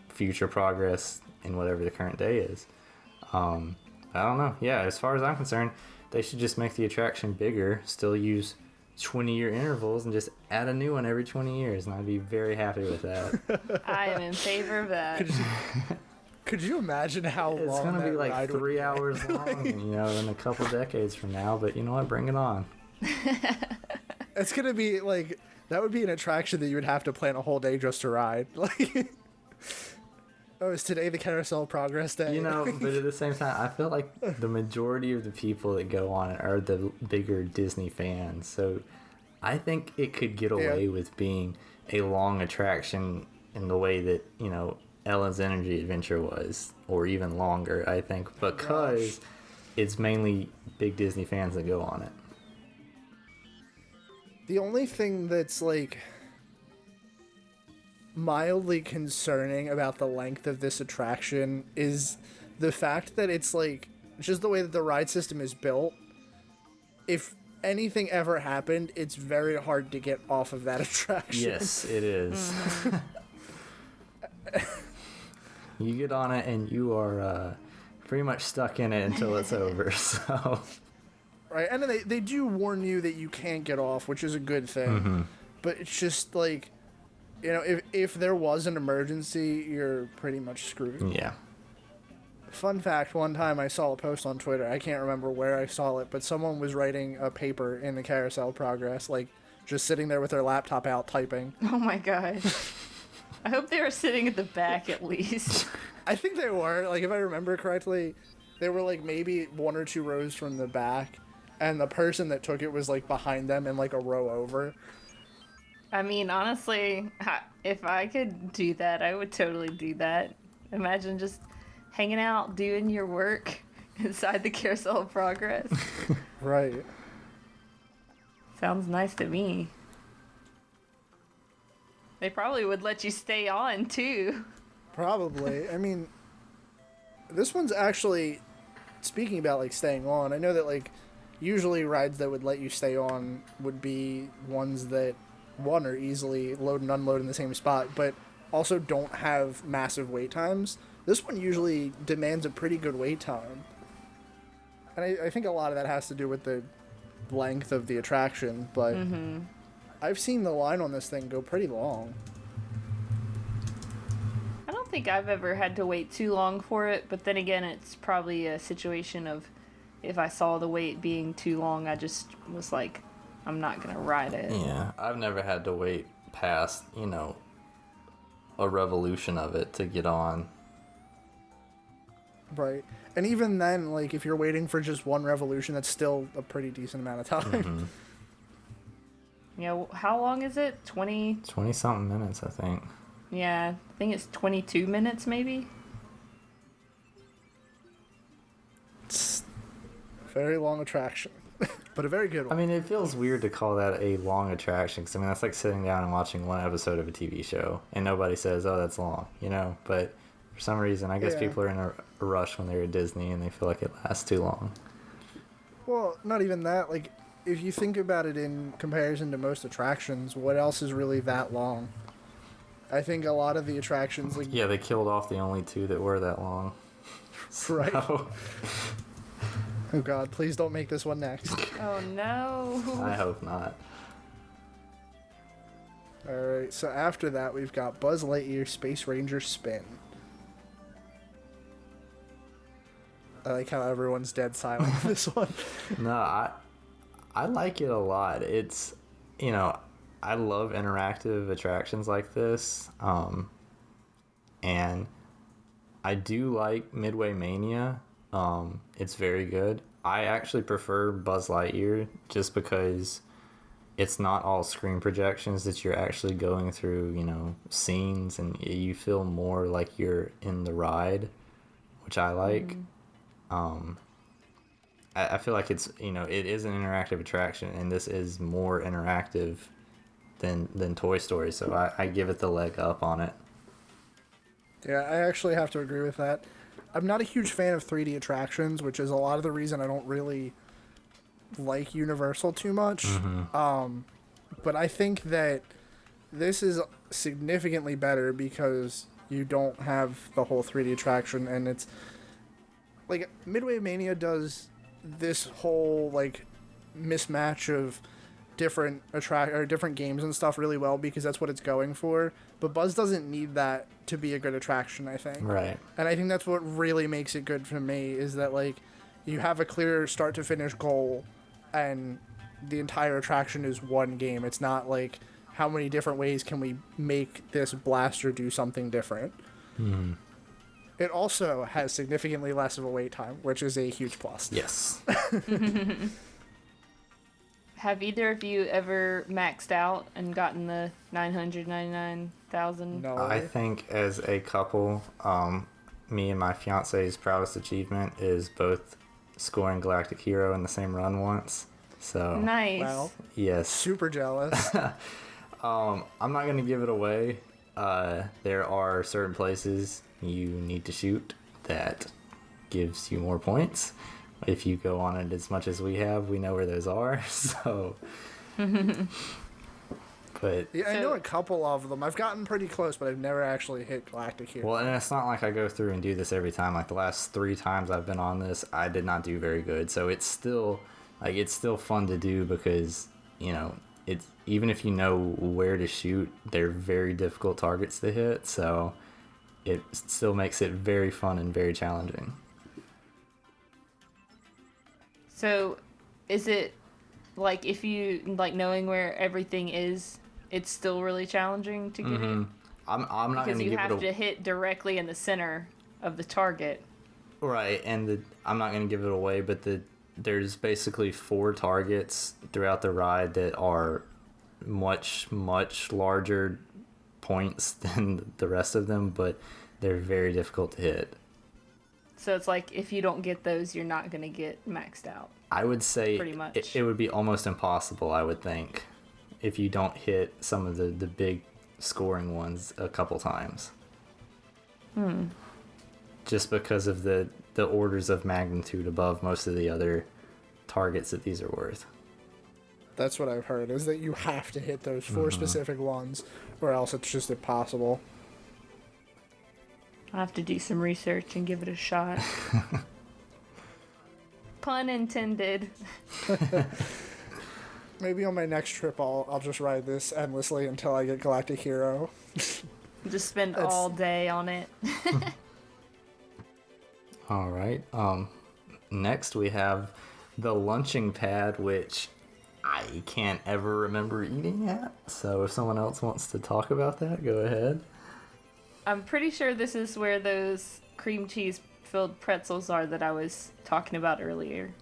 future progress in whatever the current day is. I don't know. Yeah, as far as I'm concerned, they should just make the attraction bigger, still use 20-year intervals, and just add a new one every 20 years, and I'd be very happy with that. I am in favor of that. Could you imagine how It's long going to that be like ride 3 hours long, you know, in a couple decades from now, but you know what? Bring it on. It's going to be like That would be an attraction that you would have to plan a whole day just to ride. Like, oh, is today the Carousel Progress Day? You know, but at the same time, I feel like the majority of the people that go on it are the bigger Disney fans. So I think it could get away with being a long attraction in the way that, you know, Ellen's Energy Adventure was, or even longer, I think, because it's mainly big Disney fans that go on it. The only thing that's, like, mildly concerning about the length of this attraction is the fact that it's, like, just the way that the ride system is built. If anything ever happened, it's very hard to get off of that attraction. Yes, it is. You get on it and you are pretty much stuck in it until it's over. So, right, and then they do warn you that you can't get off, which is a good thing. But it's just like, you know, if there was an emergency, you're pretty much screwed. yeah. Fun fact, one time I saw a post on Twitter, I can't remember where I saw it, but someone was writing a paper in the Carousel Progress, like, just sitting there with their laptop out typing. Oh my gosh. I hope they were sitting at the back at least. I think they were, like, if I remember correctly, they were, like, maybe 1 or 2 rows from the back, and the person that took it was, like, behind them and, like, a row over. I mean, honestly, if I could do that, I would totally do that. Imagine just hanging out, doing your work inside the Carousel of Progress. Right. Sounds nice to me. They probably would let you stay on, too. Probably. I mean, this one's actually, speaking about, like, staying on, I know that, like, usually rides that would let you stay on would be ones that, one, are easily load and unload in the same spot, but also don't have massive wait times. This one usually demands a pretty good wait time. And I think a lot of that has to do with the length of the attraction, but I've seen the line on this thing go pretty long. I don't think I've ever had to wait too long for it, but then again, it's probably a situation of if I saw the wait being too long, I just was like, I'm not going to ride it. Yeah, I've never had to wait past, you know, a revolution of it to get on. Right. And even then, like, if you're waiting for just one revolution, that's still a pretty decent amount of time. Yeah, how long is it? 20-something minutes, I think. Yeah, I think it's 22 minutes, maybe? It's a very long attraction, but a very good one. I mean, it feels weird to call that a long attraction, because, I mean, that's like sitting down and watching one episode of a TV show, and nobody says, oh, that's long, you know? But for some reason, I guess people are in a rush when they're at Disney, and they feel like it lasts too long. Well, not even that. Like, if you think about it in comparison to most attractions, what else is really that long? I think a lot of the attractions, like... Yeah, they killed off the only 2 that were that long. Right. So, oh god, please don't make this one next. Oh no. I hope not. Alright, so after that, we've got Buzz Lightyear Space Ranger Spin. I like how everyone's dead silent on this one. No, I like it a lot. It's, you know, I love interactive attractions like this. And I do like Midway Mania. It's very good. I actually prefer Buzz Lightyear just because it's not all screen projections, that you're actually going through, you know, scenes, and you feel more like you're in the ride, which I like. I feel like it's, you know, it is an interactive attraction, and this is more interactive than Toy Story, so I give it the leg up on it. Yeah, I actually have to agree with that. I'm not a huge fan of 3D attractions, which is a lot of the reason I don't really like Universal too much. But I think that this is significantly better because you don't have the whole 3D attraction, and it's like Midway Mania does this whole like mismatch of different different games and stuff really well because that's what it's going for. But Buzz doesn't need that to be a good attraction, I think. Right. And I think that's what really makes it good for me is that like you have a clear start to finish goal and the entire attraction is one game. It's not like how many different ways can we make this blaster do something different. It also has significantly less of a wait time, which is a huge plus. Yes. Have either of you ever maxed out and gotten the 999,000? No. I think as a couple, me and my fiance's proudest achievement is both scoring Galactic Hero in the same run once. So Nice. Wow. yes. Super jealous. I'm not gonna give it away. There are certain places you need to shoot that gives you more points. If you go on it as much as we have, we know where those are. So, but Yeah, I know a couple of them. I've gotten pretty close, but I've never actually hit Galactic Hero. well, and it's not like I go through and do this every time. Like the last 3 times I've been on this, I did not do very good. So it's still fun to do because it's even if you know where to shoot, they're very difficult targets to hit. So it still makes it very fun and very challenging. So, is it like if you like knowing where everything is, it's still really challenging to get it? I'm not Because going to you give have it to hit directly in the center of the target. right, and I'm not going to give it away, but there's basically 4 targets throughout the ride that are much larger points than the rest of them, but they're very difficult to hit. So it's like if you don't get those, you're not going to get maxed out. I would say Pretty much. it would be almost impossible, I would think, if you don't hit some of the big scoring ones a couple times. Just because of the orders of magnitude above most of the other targets that these are worth. That's what I've heard, is that you have to hit those 4 specific ones, or else it's just impossible. I'll have to do some research and give it a shot. Pun intended. Maybe on my next trip, I'll just ride this endlessly until I get Galactic Hero. Just spend That's- all day on it. All right. Next we have the lunching pad, which I can't ever remember eating at. So if someone else wants to talk about that, go ahead. I'm pretty sure this is where those cream cheese filled pretzels are that I was talking about earlier.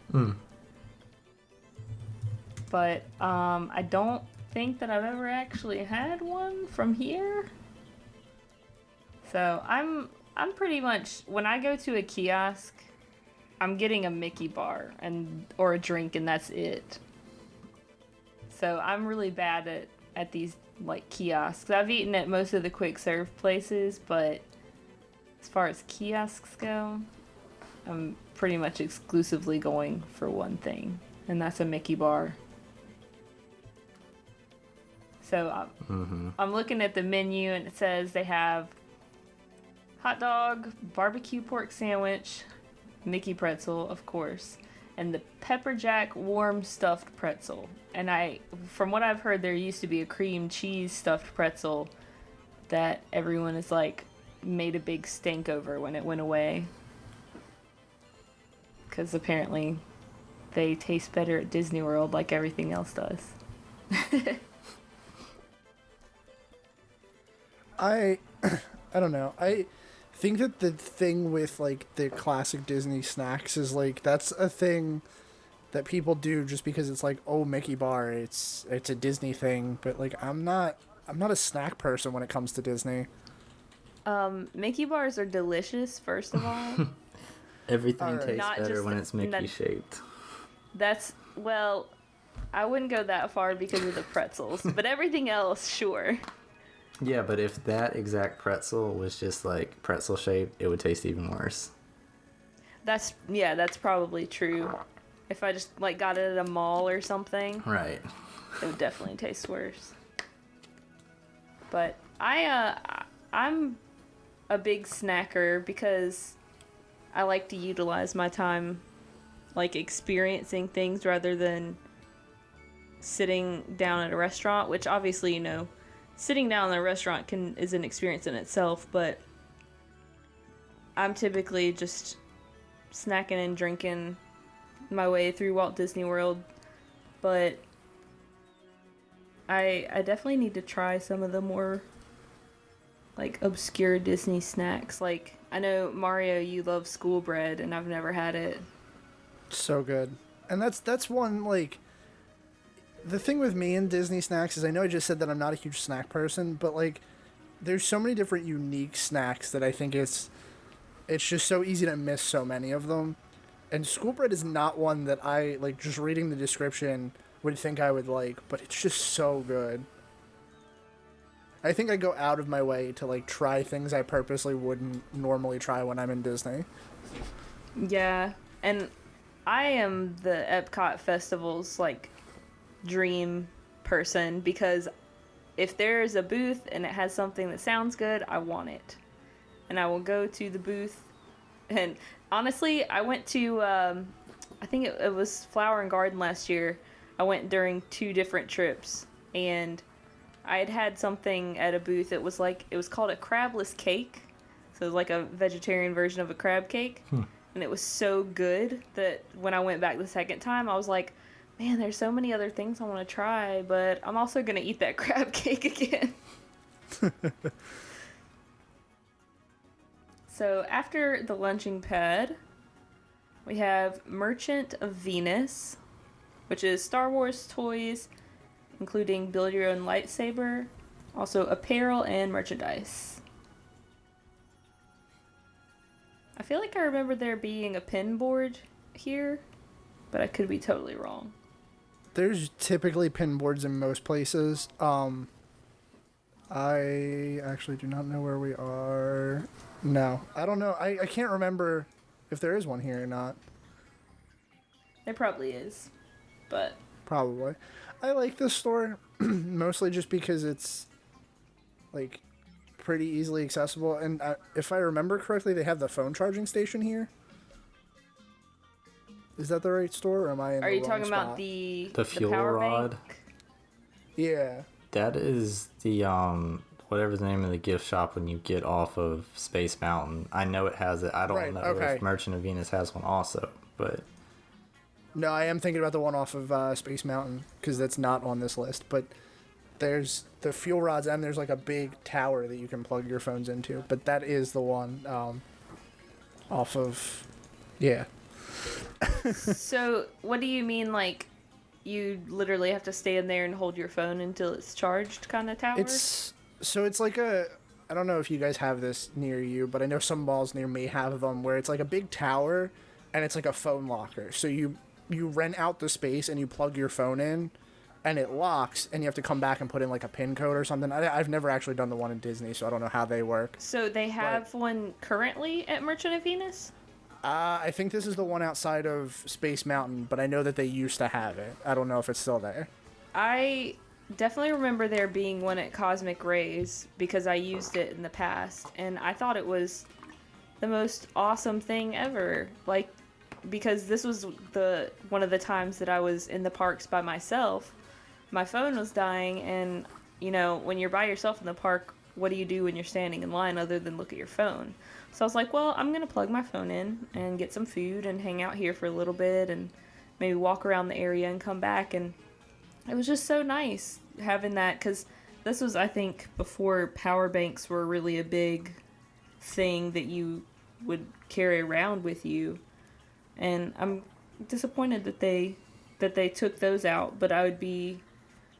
But I don't think that I've ever actually had one from here. So I'm pretty much, when I go to a kiosk, I'm getting a Mickey bar or a drink, and that's it. So I'm really bad at these like kiosks. I've eaten at most of the quick serve places, but as far as kiosks go, I'm pretty much exclusively going for one thing, and that's a Mickey bar. So I'm looking at the menu, and it says they have hot dog, barbecue pork sandwich, Mickey pretzel, of course, and the pepper jack warm stuffed pretzel. And from what I've heard, there used to be a cream cheese stuffed pretzel that everyone is like made a big stink over when it went away, because apparently they taste better at Disney World like everything else does. I don't know. I think that the thing with like the classic Disney snacks is like that's a thing that people do just because it's like, oh, Mickey bar, it's a Disney thing, but like I'm not a snack person when it comes to Disney. Mickey bars are delicious, first of all. Everything Alright. tastes Not better just when it's Mickey shaped. Well, I wouldn't go that far because of the pretzels, but everything else, sure. Yeah, but if that exact pretzel was just like pretzel shaped, it would taste even worse. That's probably true. If I just like got it at a mall or something, Right. it would definitely taste worse. But I'm a big snacker because I like to utilize my time like experiencing things rather than sitting down at a restaurant, which obviously, sitting down in a restaurant is an experience in itself, but I'm typically just snacking and drinking my way through Walt Disney World. But I definitely need to try some of the more like obscure Disney snacks. Like I know Mario, you love school bread, and I've never had it. So good. And that's one, like, the thing with me and Disney snacks is I know I just said that I'm not a huge snack person, but like there's so many different unique snacks that I think it's just so easy to miss so many of them. And school bread is not one that I, like, just reading the description would think I would like, but it's just so good. I think I go out of my way to, like, try things I purposely wouldn't normally try when I'm in Disney. Yeah, and I am the Epcot Festival's, like, dream person, because if there's a booth and it has something that sounds good, I want it. And I will go to the booth. And honestly, I went to, I think it was Flower and Garden last year. I went during 2 different trips, and I had something at a booth. It was called a crabless cake. So it was like a vegetarian version of a crab cake. And it was so good that when I went back the second time, I was like, man, there's so many other things I want to try, but I'm also going to eat that crab cake again. So after the lunching pad, we have Merchant of Venus, which is Star Wars toys, including build your own lightsaber, also apparel and merchandise. I feel like I remember there being a pin board here, but I could be totally wrong. There's typically pin boards in most places. I actually do not know where we are. No, I don't know. I can't remember if there is one here or not. There probably is, but... Probably. I like this store, mostly just because it's, like, pretty easily accessible. And if I remember correctly, they have the phone charging station here. Is that the right store, or am I in the wrong spot? Are you talking about the fuel power rod? bank? Yeah. That is the whatever the name of the gift shop when you get off of Space Mountain. I know it has it. I don't know if Merchant of Venus has one also, but No, I am thinking about the one off of Space Mountain, because that's not on this list. But there's the fuel rods, and there's like a big tower that you can plug your phones into. But that is the one off of, yeah. So, what do you mean, like, you literally have to stand there and hold your phone until it's charged kind of tower? It's like a, I don't know if you guys have this near you, but I know some malls near me have them, where it's like a big tower, and it's like a phone locker. So you rent out the space, and you plug your phone in, and it locks, and you have to come back and put in like a PIN code or something. I've never actually done the one in Disney, so I don't know how they work. So they have one currently at Merchant of Venus? I think this is the one outside of Space Mountain, but I know that they used to have it. I don't know if it's still there. I definitely remember there being one at Cosmic Rays because I used it in the past, and I thought it was the most awesome thing ever. Like, because this was one of the times that I was in the parks by myself. My phone was dying, and, you know, when you're by yourself in the park, what do you do when you're standing in line other than look at your phone? So I was like, well, I'm going to plug my phone in and get some food and hang out here for a little bit and maybe walk around the area and come back. And it was just so nice having that, because this was, I think, before power banks were really a big thing that you would carry around with you. And I'm disappointed that they took those out, but I would be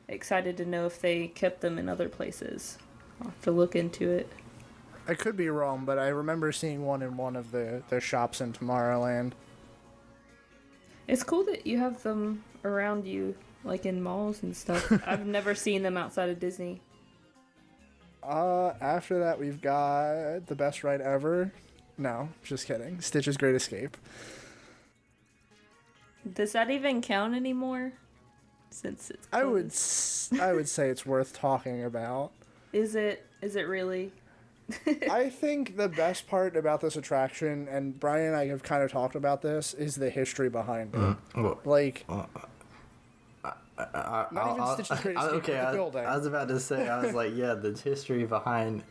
excited to know if they kept them in other places. I'll have to look into it. I could be wrong, but I remember seeing one in one of the shops in Tomorrowland. It's cool that you have them around you, like in malls and stuff. I've never seen them outside of Disney. After that, we've got The Best Ride Ever. No, just kidding. Stitch's Great Escape. Does that even count anymore? Since it's closed? I would say it's worth talking about. Is it really? I think the best part about this attraction, and Brian and I have kind of talked about this, is the history behind it. Like, not even Stitch's Great Escape, but the building. I was about to say, I was like, yeah, the history behind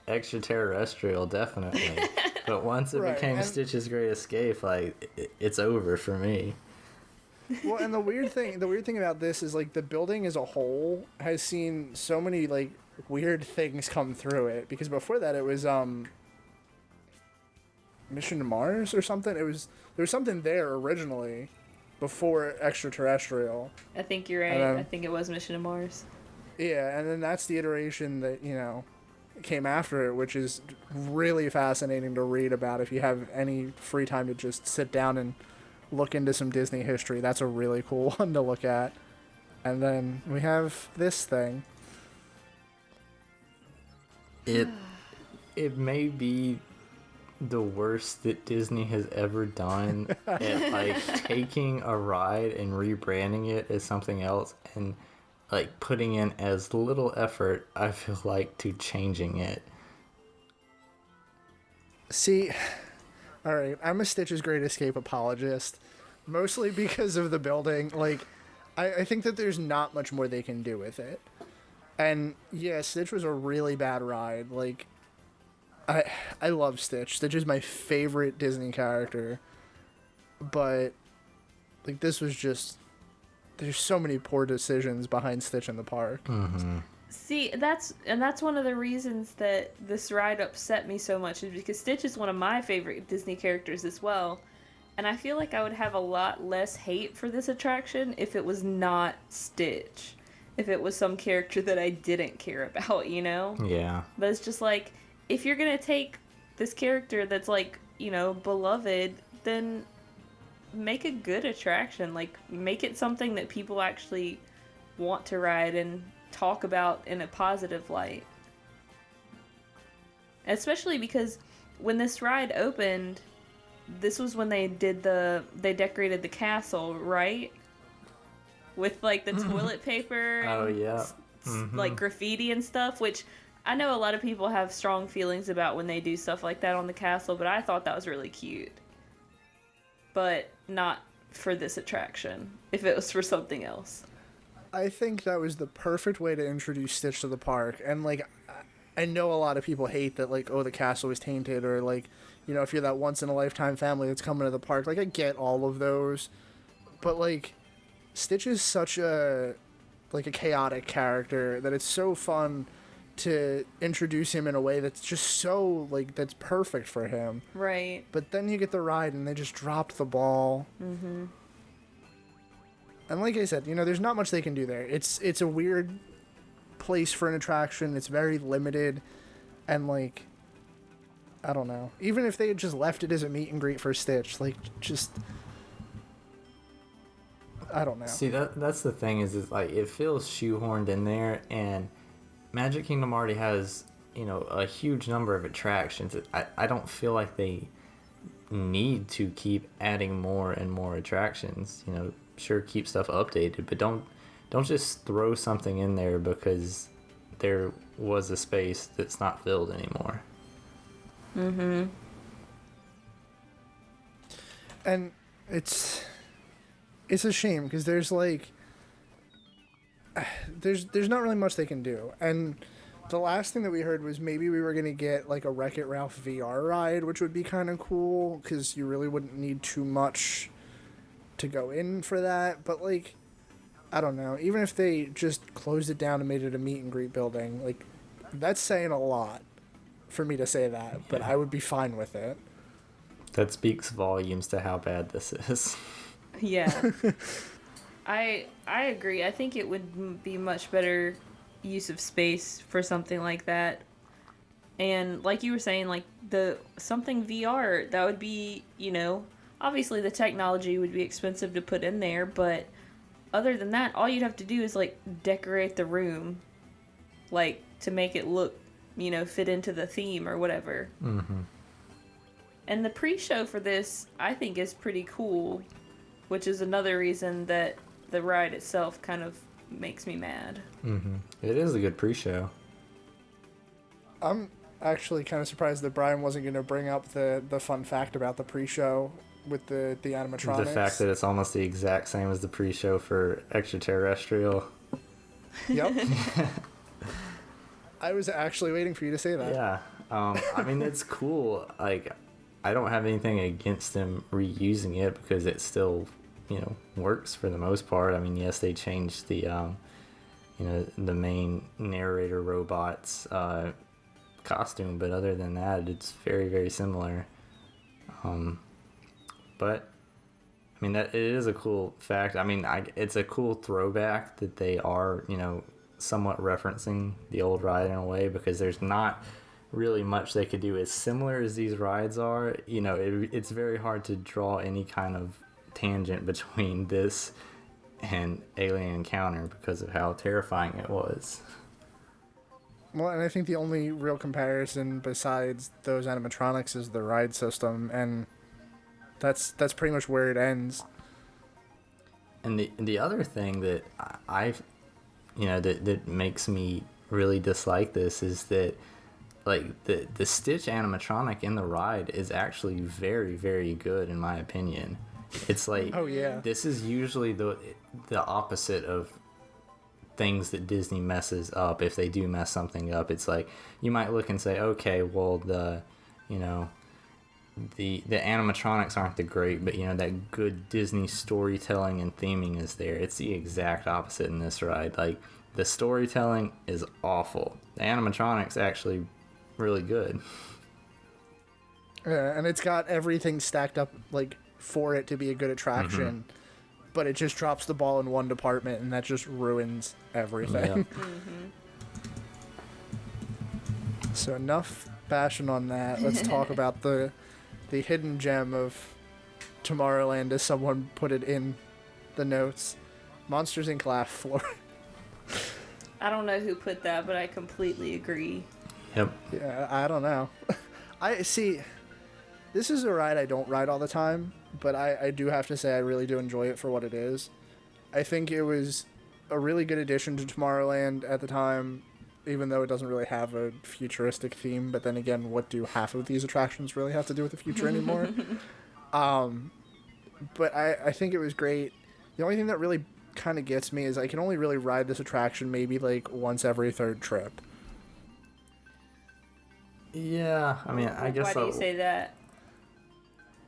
extraterrestrial, definitely. But once it became Stitch's Great Escape, like, it's over for me. Well, and the weird thing about this is like the building as a whole has seen so many like weird things come through it, because before that it was Mission to Mars or something. There was something there originally before extraterrestrial. I think you're right. I think it was Mission to Mars. Yeah, and then that's the iteration that, came after it, which is really fascinating to read about if you have any free time to just sit down and look into some Disney history. That's a really cool one to look at. And then we have this thing. It may be the worst that Disney has ever done at like taking a ride and rebranding it as something else and like putting in as little effort, I feel like, to changing it. See, all right, I'm a Stitch's Great Escape apologist, mostly because of the building. Like, I think that there's not much more they can do with it. And yeah, Stitch was a really bad ride. Like, I love Stitch. Stitch is my favorite Disney character. But like, this was just, there's so many poor decisions behind Stitch in the park. Mm-hmm. See, that's one of the reasons that this ride upset me so much, is because Stitch is one of my favorite Disney characters as well. And I feel like I would have a lot less hate for this attraction if it was not Stitch. If it was some character that I didn't care about, Yeah. But it's just like, if you're going to take this character that's like, beloved, then make a good attraction. Like, make it something that people actually want to ride and talk about in a positive light. Especially because when this ride opened, this was when they decorated the castle, right? With like the toilet paper and like graffiti and stuff, which I know a lot of people have strong feelings about when they do stuff like that on the castle, but I thought that was really cute. But not for this attraction, if it was for something else. I think that was the perfect way to introduce Stitch to the park. And like, I know a lot of people hate that, like, oh, the castle was tainted, or like, if you're that once in a lifetime family that's coming to the park. Like, I get all of those, but like, Stitch is such a chaotic character that it's so fun to introduce him in a way that's just so like, that's perfect for him. Right. But then you get the ride and they just dropped the ball. Mm-hmm. And like I said, there's not much they can do there. It's a weird place for an attraction. It's very limited. And like, I don't know. Even if they had just left it as a meet and greet for Stitch, like, just, I don't know. See, that's the thing is like, it feels shoehorned in there, and Magic Kingdom already has, a huge number of attractions. I don't feel like they need to keep adding more and more attractions. Sure, keep stuff updated, but don't just throw something in there because there was a space that's not filled anymore. Mm-hmm. And it's a shame because there's like, there's not really much they can do. And the last thing that we heard was maybe we were going to get like a Wreck-It Ralph VR ride, which would be kind of cool because you really wouldn't need too much to go in for that. But like, I don't know, even if they just closed it down and made it a meet and greet building, like, that's saying a lot for me to say that, but I would be fine with it. That speaks volumes to how bad this is. Yeah. I agree. I think it would be much better use of space for something like that. And like you were saying, like, something VR, that would be, obviously the technology would be expensive to put in there, but other than that, all you'd have to do is like decorate the room, like, to make it look, fit into the theme or whatever. Mm-hmm. And the pre-show for this, I think, is pretty cool, which is another reason that the ride itself kind of makes me mad. Mm-hmm. It is a good pre-show. I'm actually kind of surprised that Brian wasn't going to bring up the fun fact about the pre-show with the animatronics. The fact that it's almost the exact same as the pre-show for extraterrestrial. Yep. I was actually waiting for you to say that. Yeah. I mean, it's cool. Like, I don't have anything against them reusing it because it's still works for the most part. I mean, yes, they changed the the main narrator robot's costume, but other than that, it's very, very similar. But I mean, that it is a cool fact. I mean, it's a cool throwback that they are, somewhat referencing the old ride in a way, because there's not really much they could do. As similar as these rides are, it's very hard to draw any kind of tangent between this and Alien Encounter because of how terrifying it was. Well, and I think the only real comparison besides those animatronics is the ride system, and that's pretty much where it ends. And the other thing that that makes me really dislike this is that, like, the Stitch animatronic in the ride is actually very, very good in my opinion. It's like, oh yeah, this is usually the opposite of things that Disney messes up. If they do mess something up, it's like you might look and say, okay, well, the animatronics aren't the great, but that good Disney storytelling and theming is there. It's the exact opposite in this ride. Like, the storytelling is awful. The animatronics actually really good. Yeah, and it's got everything stacked up like for it to be a good attraction, but it just drops the ball in one department, and that just ruins everything. Yep. So enough bashing on that. Let's talk about the hidden gem of Tomorrowland, as someone put it in the notes. Monsters Inc. Laugh Floor. I don't know who put that, but I completely agree. Yep. Yeah, I don't know. I see. This is a ride I don't ride all the time, but I do have to say I really do enjoy it for what it is. I think it was a really good addition to Tomorrowland at the time, even though it doesn't really have a futuristic theme. But then again, what do half of these attractions really have to do with the future anymore? But I think it was great. The only thing that really kind of gets me is I can only really ride this attraction maybe like once every third trip. Yeah, I mean, I guess. Why do you say that?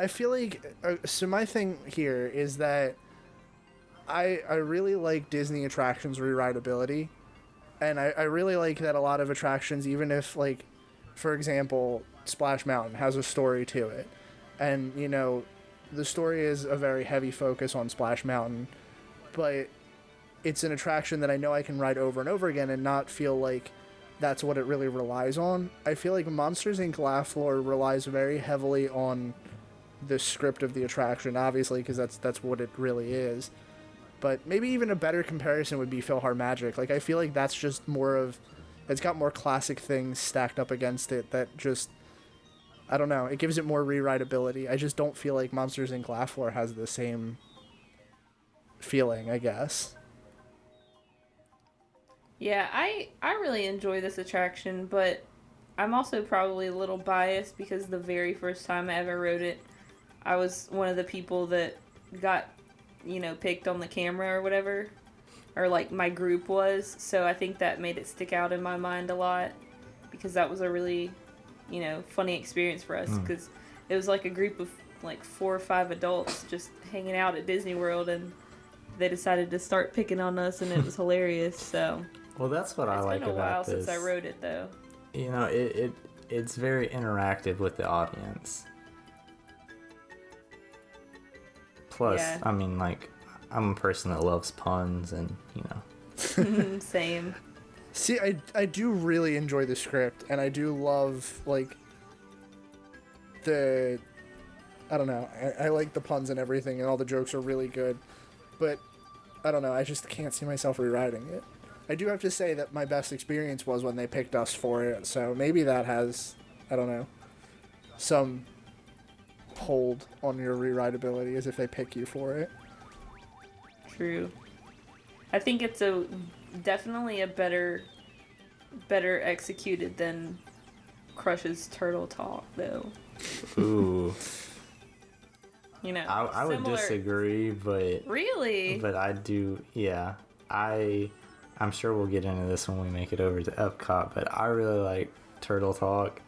I feel like so my thing here is that I really like Disney attractions re-rideability, and I really like that a lot of attractions, even if, like, for example, Splash Mountain has a story to it, and the story is a very heavy focus on Splash Mountain, but it's an attraction that I know I can ride over and over again and not feel like that's what it really relies on. I feel like Monsters Inc. Laugh Floor relies very heavily on the script of the attraction, obviously, because that's what it really is. But maybe even a better comparison would be PhilharMagic. Like, I feel like that's just more of, it's got more classic things stacked up against it that just, I don't know, it gives it more re-rideability. I just don't feel like Monsters Inc. Laugh Floor has the same feeling, I guess. Yeah, I really enjoy this attraction, but I'm also probably a little biased because the very first time I ever rode it, I was one of the people that got, picked on the camera or whatever, or like my group was, so I think that made it stick out in my mind a lot, because that was a really, funny experience for us, because it was like a group of like 4 or 5 adults just hanging out at Disney World, and they decided to start picking on us, and it was hilarious. So well, that's what I like about this. It's been a while since I rode it, though. It's very interactive with the audience. Plus, yeah. I mean, like, I'm a person that loves puns, and Same. See, I do really enjoy the script, and I do love, like, I don't know, I like the puns and everything, and all the jokes are really good, but I don't know, I just can't see myself rewriting it. I do have to say that my best experience was when they picked us for it, so maybe that has, I don't know, some hold on your rewritability as if they pick you for it. True. I think it's definitely a better executed than Crush's Turtle Talk, though. Ooh. I would disagree, but really, but I do. Yeah, I'm sure we'll get into this when we make it over to Epcot, but I really like Turtle Talk.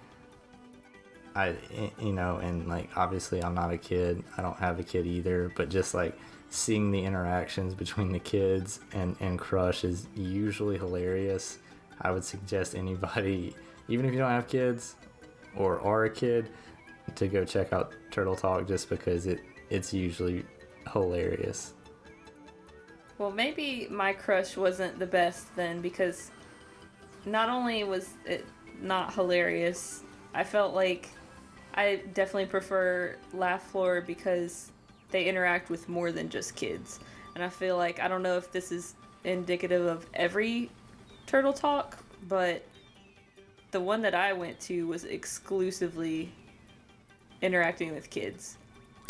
And like, obviously I'm not a kid. I don't have a kid either, but just like seeing the interactions between the kids and Crush is usually hilarious. I would suggest anybody, even if you don't have kids or are a kid, to go check out Turtle Talk just because it's usually hilarious. Well, maybe my Crush wasn't the best then, because not only was it not hilarious, I felt like I definitely prefer Laugh Floor because they interact with more than just kids. And I feel like, I don't know if this is indicative of every Turtle Talk, but the one that I went to was exclusively interacting with kids.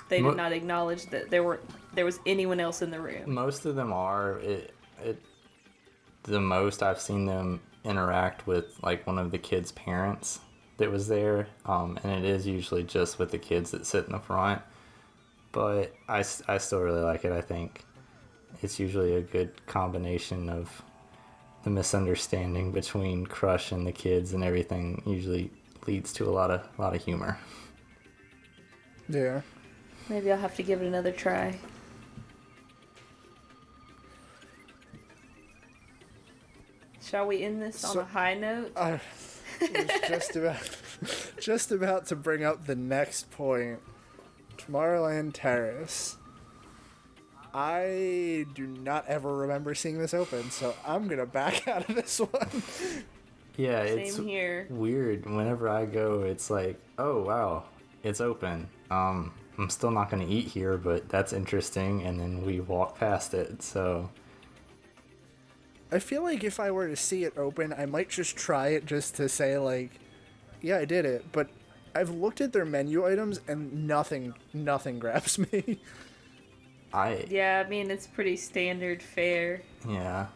They did not acknowledge that there was anyone else in the room. Most of them are. The most I've seen them interact with like one of the kids' parents that was there, and it is usually just with the kids that sit in the front. But I still really like it. I think it's usually a good combination of the misunderstanding between Crush and the kids, and everything usually leads to a lot of humor. Yeah. Maybe I'll have to give it another try. Shall we end this on a high note? I was just about to bring up the next point. Tomorrowland Terrace. I do not ever remember seeing this open, so I'm gonna back out of this one. Yeah, Same it's here. weird. Whenever I go, it's like, oh wow, it's open. I'm still not gonna eat here, but that's interesting. And then we walk past it, so. I feel like if I were to see it open, I might just try it just to say like, yeah, I did it. But I've looked at their menu items and nothing grabs me. Yeah, I mean, it's pretty standard fare. Yeah.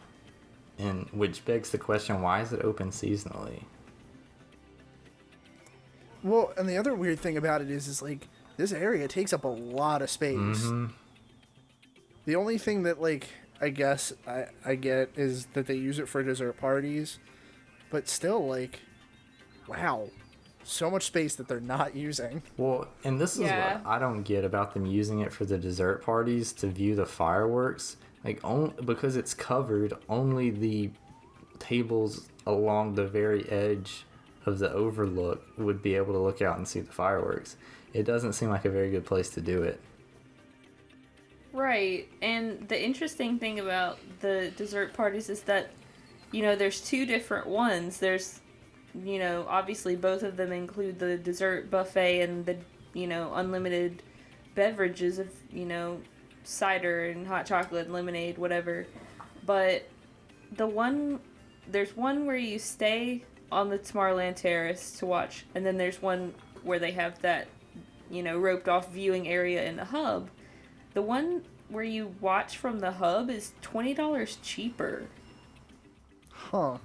And which begs the question, why is it open seasonally? Well, and the other weird thing about it is like, this area takes up a lot of space. Mm-hmm. The only thing that, like, I guess I get is that they use it for dessert parties. But still, like, wow. So much space that they're not using. Well, and this is what I don't get about them using it for the dessert parties to view the fireworks. Like, because it's covered, only the tables along the very edge of the overlook would be able to look out and see the fireworks. It doesn't seem like a very good place to do it. Right, and the interesting thing about the dessert parties is that, you know, there's two different ones. There's, you know, obviously both of them include the dessert buffet and the, you know, unlimited beverages of, you know, cider and hot chocolate and lemonade, whatever. But there's one where you stay on the Tomorrowland Terrace to watch, and then there's one where they have that, you know, roped off viewing area in the hub. The one where you watch from the hub is $20 cheaper. Huh.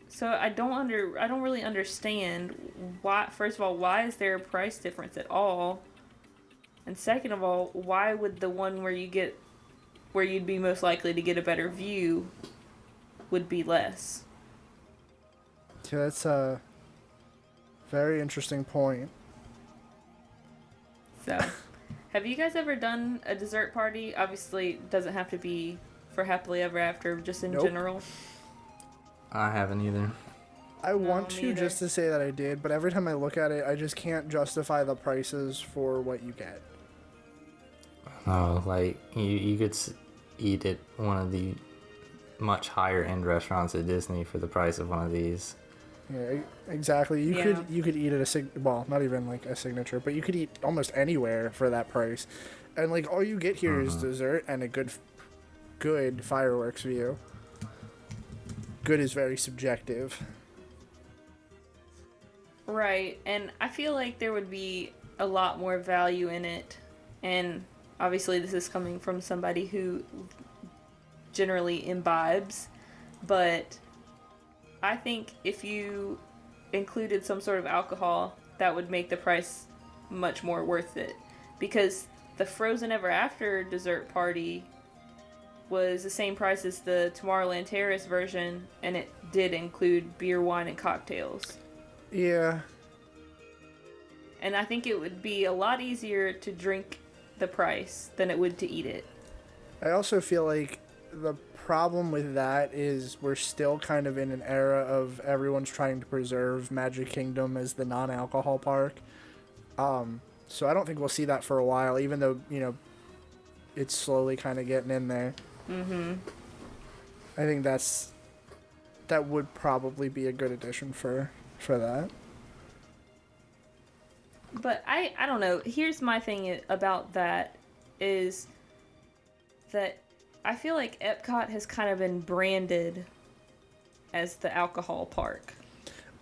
So I don't really understand why. First of all, why is there a price difference at all? And second of all, why would the one where you'd be most likely to get a better view would be less? Yeah, that's a very interesting point. So, have you guys ever done a dessert party? Obviously, it doesn't have to be for Happily Ever After, just in general. I haven't either. I want to just to say that I did, but every time I look at it, I just can't justify the prices for what you get. Oh, like, you could eat at one of the much higher end restaurants at Disney for the price of one of these. Yeah, exactly. You could eat at well, not even like a signature, but you could eat almost anywhere for that price. And like all you get here is dessert and a good fireworks view. Good is very subjective. Right, and I feel like there would be a lot more value in it. And obviously this is coming from somebody who generally imbibes, but I think if you included some sort of alcohol, that would make the price much more worth it. Because the Frozen Ever After dessert party was the same price as the Tomorrowland Terrace version, and it did include beer, wine, and cocktails. Yeah. And I think it would be a lot easier to drink the price than it would to eat it. I also feel like the problem with that is we're still kind of in an era of everyone's trying to preserve Magic Kingdom as the non-alcohol park. So I don't think we'll see that for a while, even though, it's slowly kind of getting in there. Mm-hmm. I think that would probably be a good addition for that. But I don't know. Here's my thing about that is that I feel like Epcot has kind of been branded as the alcohol park.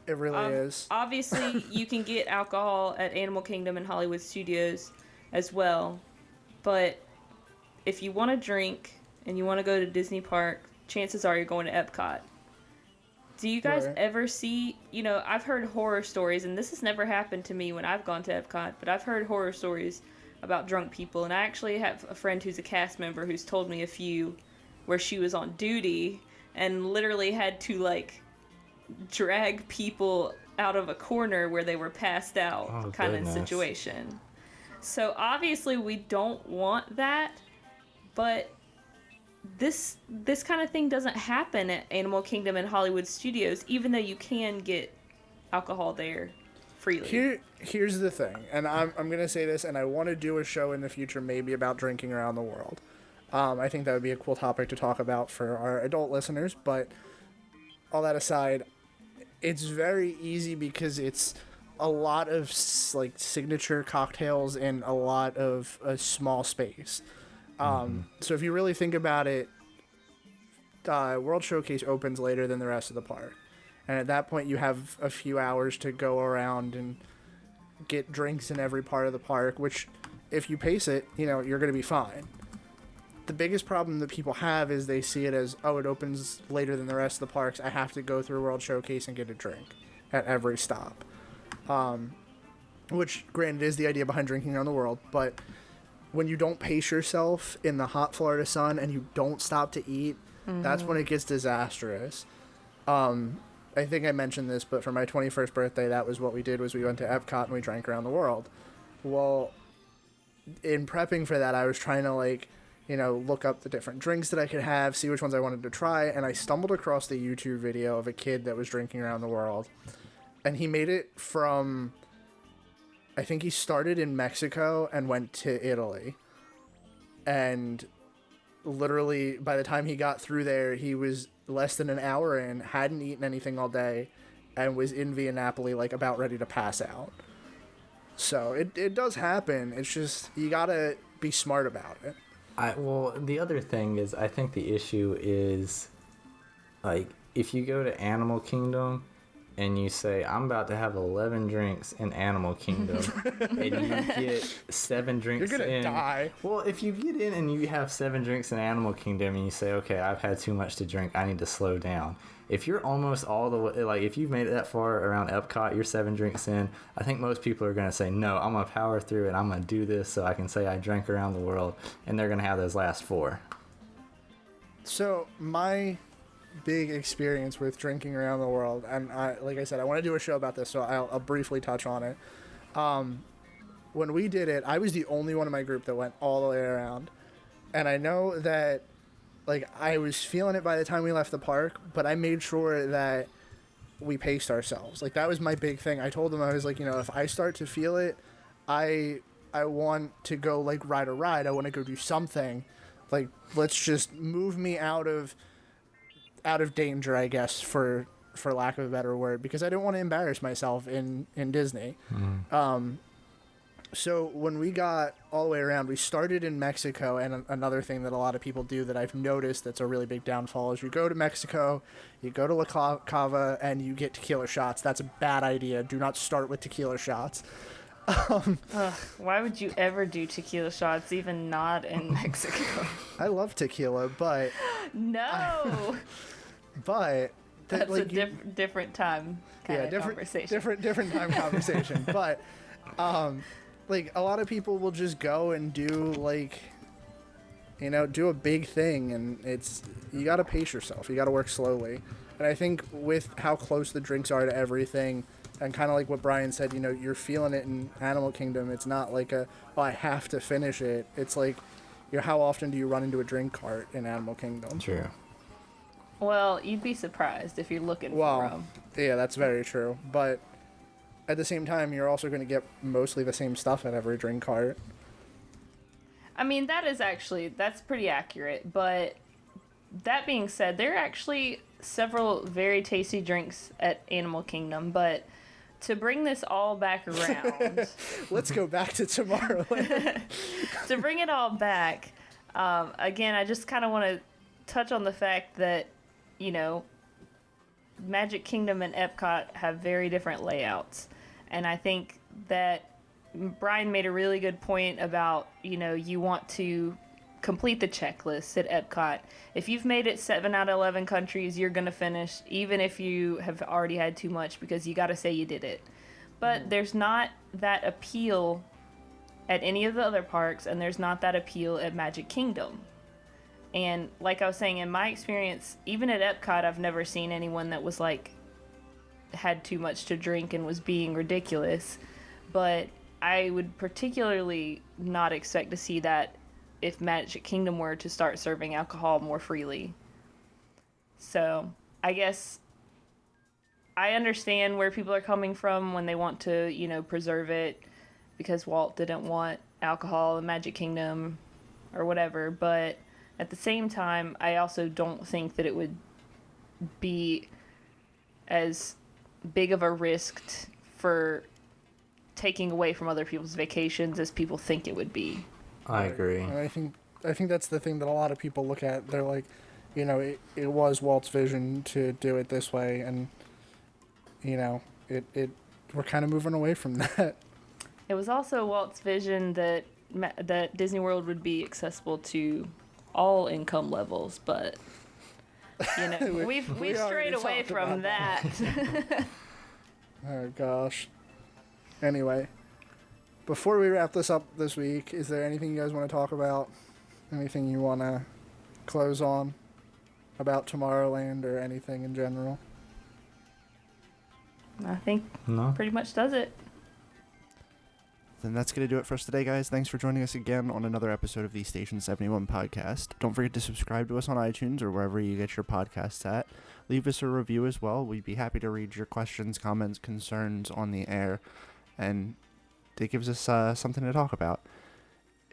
It really is. Obviously, you can get alcohol at Animal Kingdom and Hollywood Studios as well. But if you want to drink and you want to go to Disney Park, chances are you're going to Epcot. Do you guys ever see, I've heard horror stories, and this has never happened to me when I've gone to Epcot, but I've heard horror stories about drunk people. And I actually have a friend who's a cast member who's told me a few where she was on duty and literally had to, drag people out of a corner where they were passed out kind of situation. So obviously we don't want that, but this kind of thing doesn't happen at Animal Kingdom and Hollywood Studios, even though you can get alcohol there freely. Here's the thing, and I'm gonna say this, and I want to do a show in the future maybe about drinking around the world. I think that would be a cool topic to talk about for our adult listeners, but all that aside, it's very easy because it's a lot of signature cocktails in a lot of a small space. So if you really think about it, World Showcase opens later than the rest of the park. And at that point, you have a few hours to go around and get drinks in every part of the park, which, if you pace it, you're going to be fine. The biggest problem that people have is they see it as, it opens later than the rest of the parks. I have to go through World Showcase and get a drink at every stop. Which, granted, is the idea behind drinking around the world, but when you don't pace yourself in the hot Florida sun and you don't stop to eat, that's when it gets disastrous. I think I mentioned this, but for my 21st birthday, that was what we did, was we went to Epcot and we drank around the world. Well, in prepping for that, I was trying to look up the different drinks that I could have, see which ones I wanted to try, and I stumbled across the YouTube video of a kid that was drinking around the world. And he made it from, I think he started in Mexico and went to Italy. And literally, by the time he got through there, he was less than an hour in, hadn't eaten anything all day, and was in Via Napoli, about ready to pass out. So it does happen. It's just, you gotta be smart about it. Well, the other thing is, I think the issue is, if you go to Animal Kingdom and you say, I'm about to have 11 drinks in Animal Kingdom, and you get 7 drinks You're gonna die. Well, if you get in and you have 7 drinks in Animal Kingdom and you say, okay, I've had too much to drink, I need to slow down. If you're almost all the way, if you've made it that far around Epcot, you're 7 drinks in, I think most people are going to say, no, I'm going to power through it, I'm going to do this so I can say I drank around the world, and they're going to have those last 4. So, my big experience with drinking around the world, and like I said, I want to do a show about this, so I'll briefly touch on it. When we did it, I was the only one in my group that went all the way around, and I know that I was feeling it by the time we left the park, but I made sure that we paced ourselves. That was my big thing. I told them, I was if I start to feel it, I want to go ride a ride. I want to go do something. Let's just move me out of danger, I guess, for lack of a better word, because I didn't want to embarrass myself in Disney. So when we got all the way around, we started in Mexico, and another thing that a lot of people do that I've noticed that's a really big downfall is you go to Mexico, you go to La Cava, and you get tequila shots. That's a bad idea. Do not start with tequila shots. Why would you ever do tequila shots, even not in Mexico? I love tequila, but... No! But... That's a different time kind of conversation. Different time conversation. But... a lot of people will just go and do do a big thing, and you gotta pace yourself. You gotta work slowly. And I think with how close the drinks are to everything, and kind of like what Brian said, you're feeling it in Animal Kingdom. It's not I have to finish it. It's how often do you run into a drink cart in Animal Kingdom? True. Well, you'd be surprised if you're looking for Well, them. yeah, that's very true. But at the same time, you're also going to get mostly the same stuff at every drink cart. I mean, that's pretty accurate, but that being said, there are actually several very tasty drinks at Animal Kingdom, but to bring this all back around... Let's go back to Tomorrowland. To bring it all back, again, I just kind of want to touch on the fact that, you know, Magic Kingdom and Epcot have very different layouts. And I think that Brian made a really good point about, you know, you want to complete the checklist at Epcot. If you've made it 7 out of 11 countries, you're going to finish, even if you have already had too much, because you got to say you did it. But there's not that appeal at any of the other parks, and there's not that appeal at Magic Kingdom. And like I was saying, in my experience, even at Epcot, I've never seen anyone that was like, had too much to drink and was being ridiculous. But I would particularly not expect to see that if Magic Kingdom were to start serving alcohol more freely. So I guess I understand where people are coming from when they want to, you know, preserve it because Walt didn't want alcohol in Magic Kingdom or whatever. But at the same time, I also don't think that it would be as big of a risk for taking away from other people's vacations as people think it would be. I agree. And I think that's the thing that a lot of people look at. They're like, you know, it was Walt's vision to do it this way, and you know, we're kind of moving away from that. It was also Walt's vision that Disney World would be accessible to all income levels, but you know, we've strayed away from that. Oh gosh. Anyway, before we wrap this up this week, is there anything you guys want to talk about? Anything you want to close on about Tomorrowland or anything in general? I think No. pretty much does it. Then that's going to do it for us today, guys. Thanks for joining us again on another episode of the Station 71 podcast. Don't forget to subscribe to us on iTunes or wherever you get your podcasts at. Leave us a review as well. We'd be happy to read your questions, comments, concerns on the air, and it gives us something to talk about.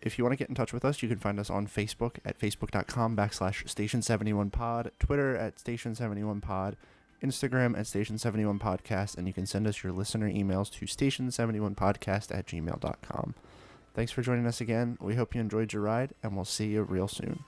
If you want to get in touch with us, you can find us on Facebook at facebook.com/Station71pod, Twitter at Station71pod, Instagram at Station71podcast, and you can send us your listener emails to station71podcast@gmail.com. Thanks for joining us again. We hope you enjoyed your ride, and we'll see you real soon.